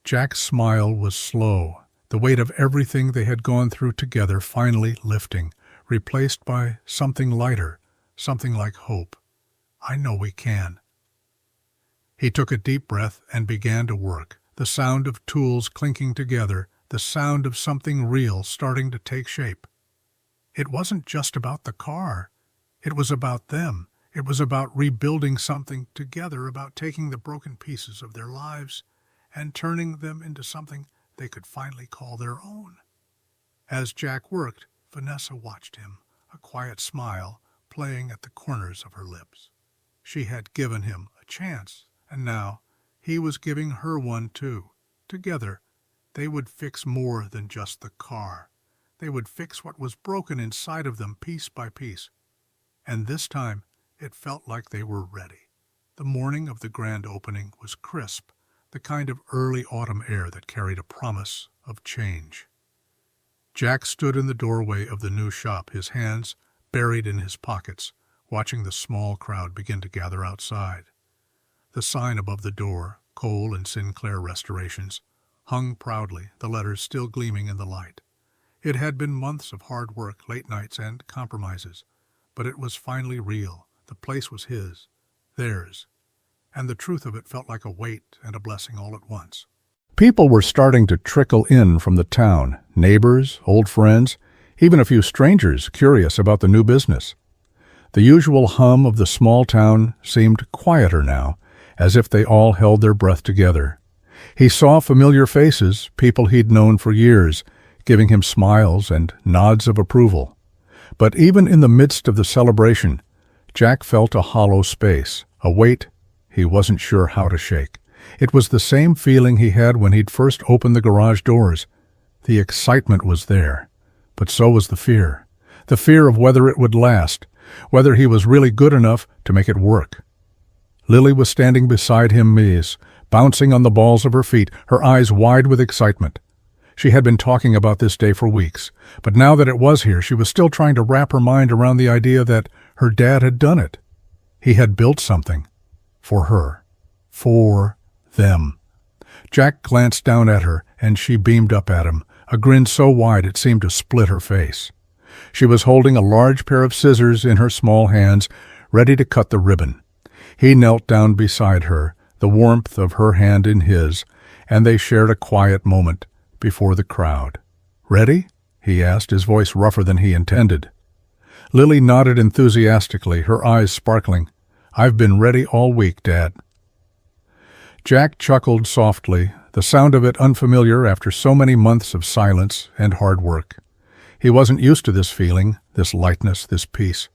Jack's smile was slow, the weight of everything they had gone through together finally lifting, replaced by something lighter, something like hope. "I know we can." He took a deep breath and began to work, the sound of tools clinking together, the sound of something real starting to take shape. It wasn't just about the car. It was about them. It was about rebuilding something together, about taking the broken pieces of their lives and turning them into something they could finally call their own. As Jack worked, Vanessa watched him, a quiet smile playing at the corners of her lips. She had given him a chance, and now he was giving her one too. Together, they would fix more than just the car. They would fix what was broken inside of them piece by piece. And this time, it felt like they were ready. The morning of the grand opening was crisp, the kind of early autumn air that carried a promise of change. Jack stood in the doorway of the new shop, his hands buried in his pockets, watching the small crowd begin to gather outside. The sign above the door, Cole and Sinclair Restorations, hung proudly, the letters still gleaming in the light. It had been months of hard work, late nights, and compromises, but it was finally real. The place was his, theirs, and the truth of it felt like a weight and a blessing all at once. People were starting to trickle in from the town, neighbors, old friends, even a few strangers curious about the new business. The usual hum of the small town seemed quieter now, as if they all held their breath together. He saw familiar faces, people he'd known for years, giving him smiles and nods of approval. But even in the midst of the celebration, Jack felt a hollow space, a weight he wasn't sure how to shake. It was the same feeling he had when he'd first opened the garage doors. The excitement was there, but so was the fear of whether it would last, whether he was really good enough to make it work. Lily was standing beside him, bouncing on the balls of her feet, her eyes wide with excitement. She had been talking about this day for weeks, but now that it was here, she was still trying to wrap her mind around the idea that her dad had done it. He had built something. For her. For them. Jack glanced down at her, and she beamed up at him, a grin so wide it seemed to split her face. She was holding a large pair of scissors in her small hands, ready to cut the ribbon. He knelt down beside her, the warmth of her hand in his, and they shared a quiet moment before the crowd. "Ready?" he asked, his voice rougher than he intended. Lily nodded enthusiastically, her eyes sparkling. "I've been ready all week, Dad." Jack chuckled softly, the sound of it unfamiliar after so many months of silence and hard work. He wasn't used to this feeling, this lightness, this peace.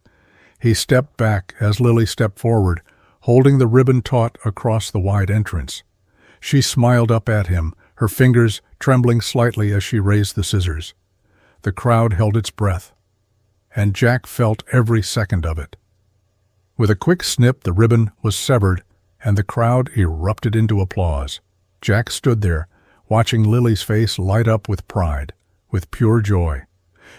He stepped back as Lily stepped forward, holding the ribbon taut across the wide entrance. She smiled up at him, her fingers trembling slightly as she raised the scissors. The crowd held its breath, and Jack felt every second of it. With a quick snip, the ribbon was severed, and the crowd erupted into applause. Jack stood there, watching Lily's face light up with pride, with pure joy.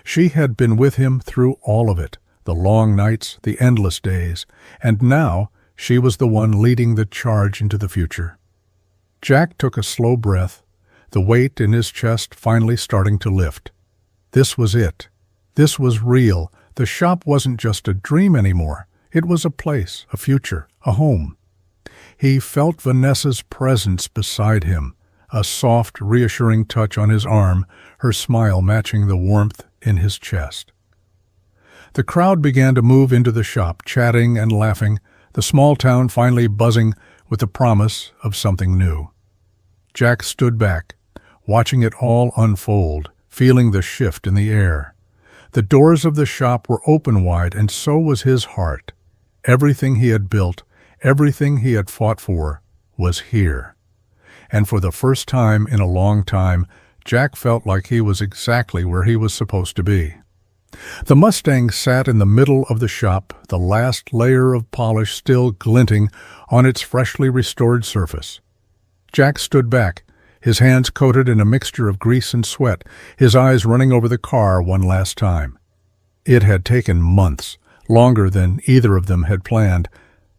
She had been with him through all of it, the long nights, the endless days, and now she was the one leading the charge into the future. Jack took a slow breath, the weight in his chest finally starting to lift. This was it. This was real. The shop wasn't just a dream anymore. It was a place, a future, a home. He felt Vanessa's presence beside him, a soft, reassuring touch on his arm, her smile matching the warmth in his chest. The crowd began to move into the shop, chatting and laughing, the small town finally buzzing with the promise of something new. Jack stood back, watching it all unfold, feeling the shift in the air. The doors of the shop were open wide, and so was his heart. Everything he had built, everything he had fought for, was here. And for the first time in a long time, Jack felt like he was exactly where he was supposed to be. The Mustang sat in the middle of the shop, the last layer of polish still glinting on its freshly restored surface. Jack stood back, his hands coated in a mixture of grease and sweat, his eyes running over the car one last time. It had taken months, longer than either of them had planned,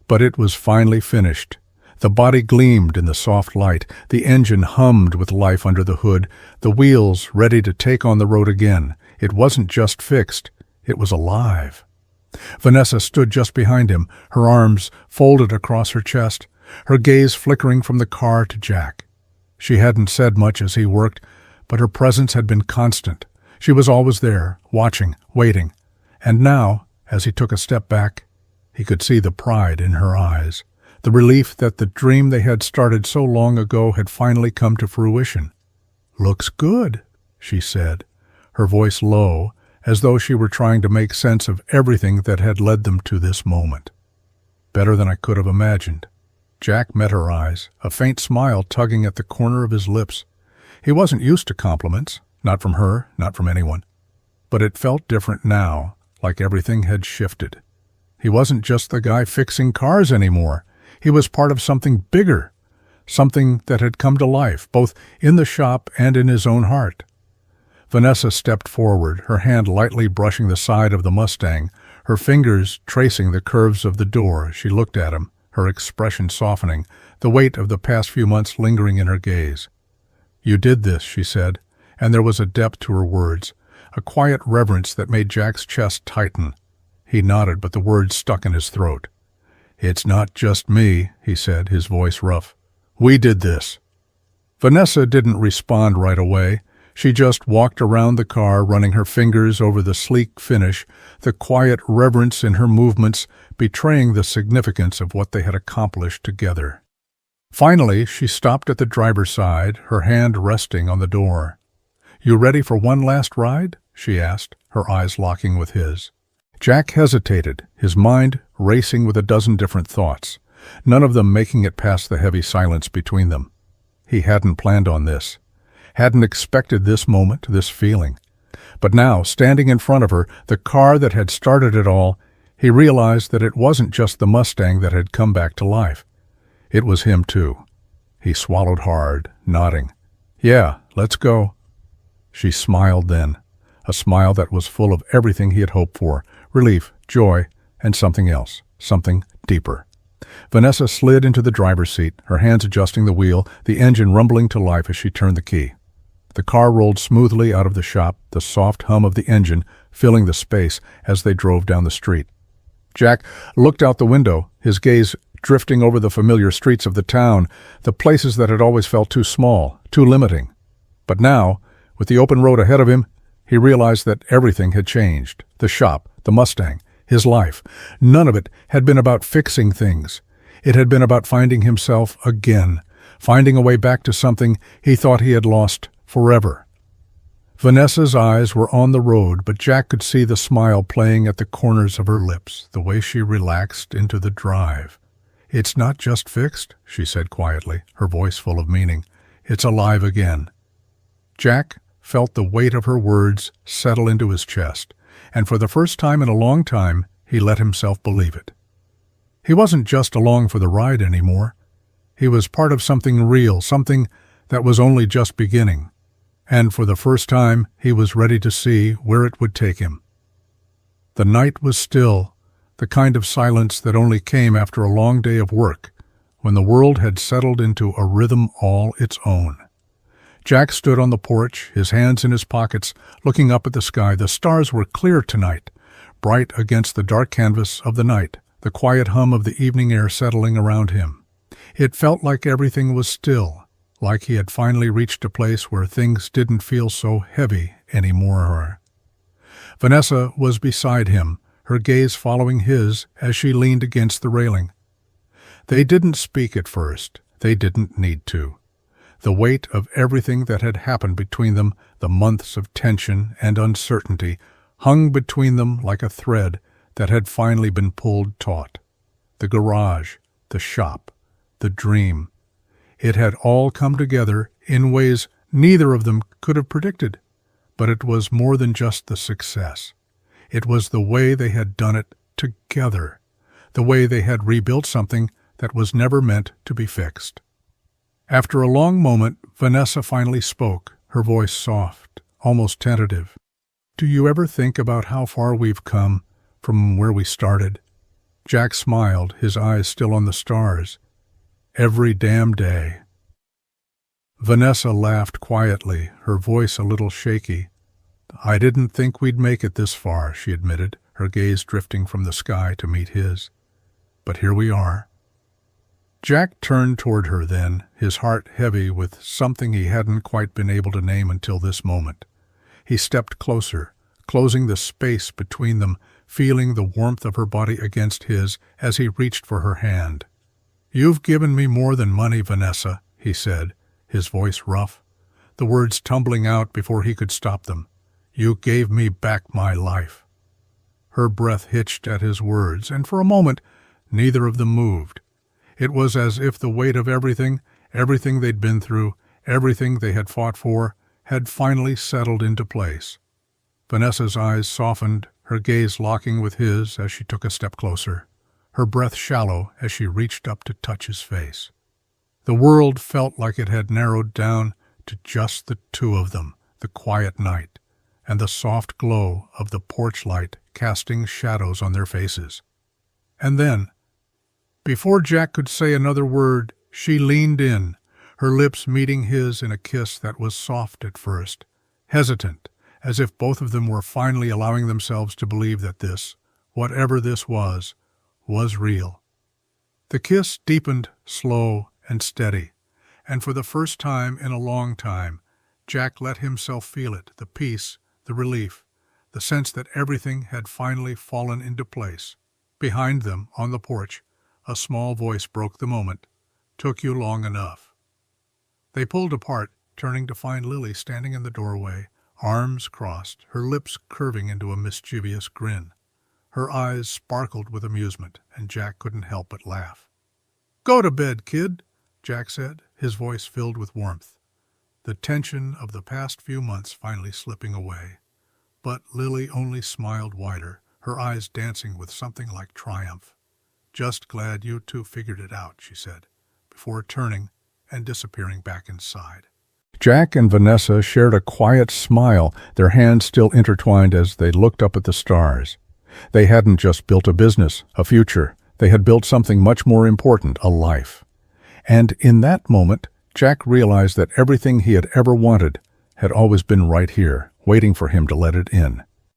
but it was finally finished. The body gleamed in the soft light, the engine hummed with life under the hood, the wheels ready to take on the road again. It wasn't just fixed, it was alive. Vanessa stood just behind him, her arms folded across her chest, her gaze flickering from the car to Jack. She hadn't said much as he worked, but her presence had been constant. She was always there, watching, waiting. And now, as he took a step back, he could see the pride in her eyes, the relief that the dream they had started so long ago had finally come to fruition. "Looks good," she said, her voice low, as though she were trying to make sense of everything that had led them to this moment. "Better than I could have imagined." Jack met her eyes, a faint smile tugging at the corner of his lips. He wasn't used to compliments, not from her, not from anyone. But it felt different now, like everything had shifted. He wasn't just the guy fixing cars anymore. He was part of something bigger, something that had come to life, both in the shop and in his own heart. Vanessa stepped forward, her hand lightly brushing the side of the Mustang, her fingers tracing the curves of the door. She looked at him, her expression softening, the weight of the past few months lingering in her gaze. "You did this," she said, and there was a depth to her words, a quiet reverence that made Jack's chest tighten. He nodded, but the words stuck in his throat. "It's not just me," he said, his voice rough. "We did this." Vanessa didn't respond right away. She just walked around the car, running her fingers over the sleek finish, the quiet reverence in her movements betraying the significance of what they had accomplished together. Finally, she stopped at the driver's side, her hand resting on the door. "You ready for one last ride?" she asked, her eyes locking with his. Jack hesitated, his mind racing with a dozen different thoughts, none of them making it past the heavy silence between them. He hadn't planned on this, hadn't expected this moment, this feeling. But now, standing in front of her, the car that had started it all, he realized that it wasn't just the Mustang that had come back to life. It was him too. He swallowed hard, nodding. "Yeah, let's go." She smiled then, a smile that was full of everything he had hoped for, relief, joy, and something else, something deeper. Vanessa slid into the driver's seat, her hands adjusting the wheel, the engine rumbling to life as she turned the key. The car rolled smoothly out of the shop, the soft hum of the engine filling the space as they drove down the street. Jack looked out the window, his gaze drifting over the familiar streets of the town, the places that had always felt too small, too limiting. But now, with the open road ahead of him, he realized that everything had changed. The shop, the Mustang, his life. None of it had been about fixing things. It had been about finding himself again, finding a way back to something he thought he had lost forever. Vanessa's eyes were on the road, but Jack could see the smile playing at the corners of her lips, the way she relaxed into the drive. "It's not just fixed," she said quietly, her voice full of meaning. "It's alive again." Jack felt the weight of her words settle into his chest, and for the first time in a long time, he let himself believe it. He wasn't just along for the ride anymore. He was part of something real, something that was only just beginning. And for the first time, he was ready to see where it would take him. The night was still, the kind of silence that only came after a long day of work, when the world had settled into a rhythm all its own. Jack stood on the porch, his hands in his pockets, looking up at the sky. The stars were clear tonight, bright against the dark canvas of the night, the quiet hum of the evening air settling around him. It felt like everything was still, like he had finally reached a place where things didn't feel so heavy anymore. Vanessa was beside him, her gaze following his as she leaned against the railing. They didn't speak at first. They didn't need to. The weight of everything that had happened between them, the months of tension and uncertainty, hung between them like a thread that had finally been pulled taut. The garage, the shop, the dream. It had all come together in ways neither of them could have predicted. But it was more than just the success. It was the way they had done it together, the way they had rebuilt something that was never meant to be fixed. After a long moment, Vanessa finally spoke, her voice soft, almost tentative. "Do you ever think about how far we've come from where we started?" Jack smiled, his eyes still on the stars. "Every damn day." Vanessa laughed quietly, her voice a little shaky. "I didn't think we'd make it this far," she admitted, her gaze drifting from the sky to meet his. "But here we are." Jack turned toward her then, his heart heavy with something he hadn't quite been able to name until this moment. He stepped closer, closing the space between them, feeling the warmth of her body against his as he reached for her hand. "You've given me more than money, Vanessa," he said, his voice rough, the words tumbling out before he could stop them. "You gave me back my life." Her breath hitched at his words, and for a moment neither of them moved. It was as if the weight of everything they'd been through, everything they had fought for, had finally settled into place. Vanessa's eyes softened, her gaze locking with his as she took a step closer, her breath shallow as she reached up to touch his face. The world felt like it had narrowed down to just the two of them, the quiet night, and the soft glow of the porch light casting shadows on their faces. And then, before Jack could say another word, she leaned in, her lips meeting his in a kiss that was soft at first, hesitant, as if both of them were finally allowing themselves to believe that this, whatever this was real. The kiss deepened, slow and steady, and for the first time in a long time, Jack let himself feel it, the peace, the relief, the sense that everything had finally fallen into place. Behind them, on the porch, a small voice broke the moment. "Took you long enough." They pulled apart, turning to find Lily standing in the doorway, arms crossed, her lips curving into a mischievous grin. Her eyes sparkled with amusement, and Jack couldn't help but laugh. "Go to bed, kid," Jack said, his voice filled with warmth, the tension of the past few months finally slipping away. But Lily only smiled wider, her eyes dancing with something like triumph. "Just glad you two figured it out," she said, before turning and disappearing back inside. Jack and Vanessa shared a quiet smile, their hands still intertwined as they looked up at the stars. They hadn't just built a business, a future. They had built something much more important, a life. And in that moment, Jack realized that everything he had ever wanted had always been right here, waiting for him to let it in.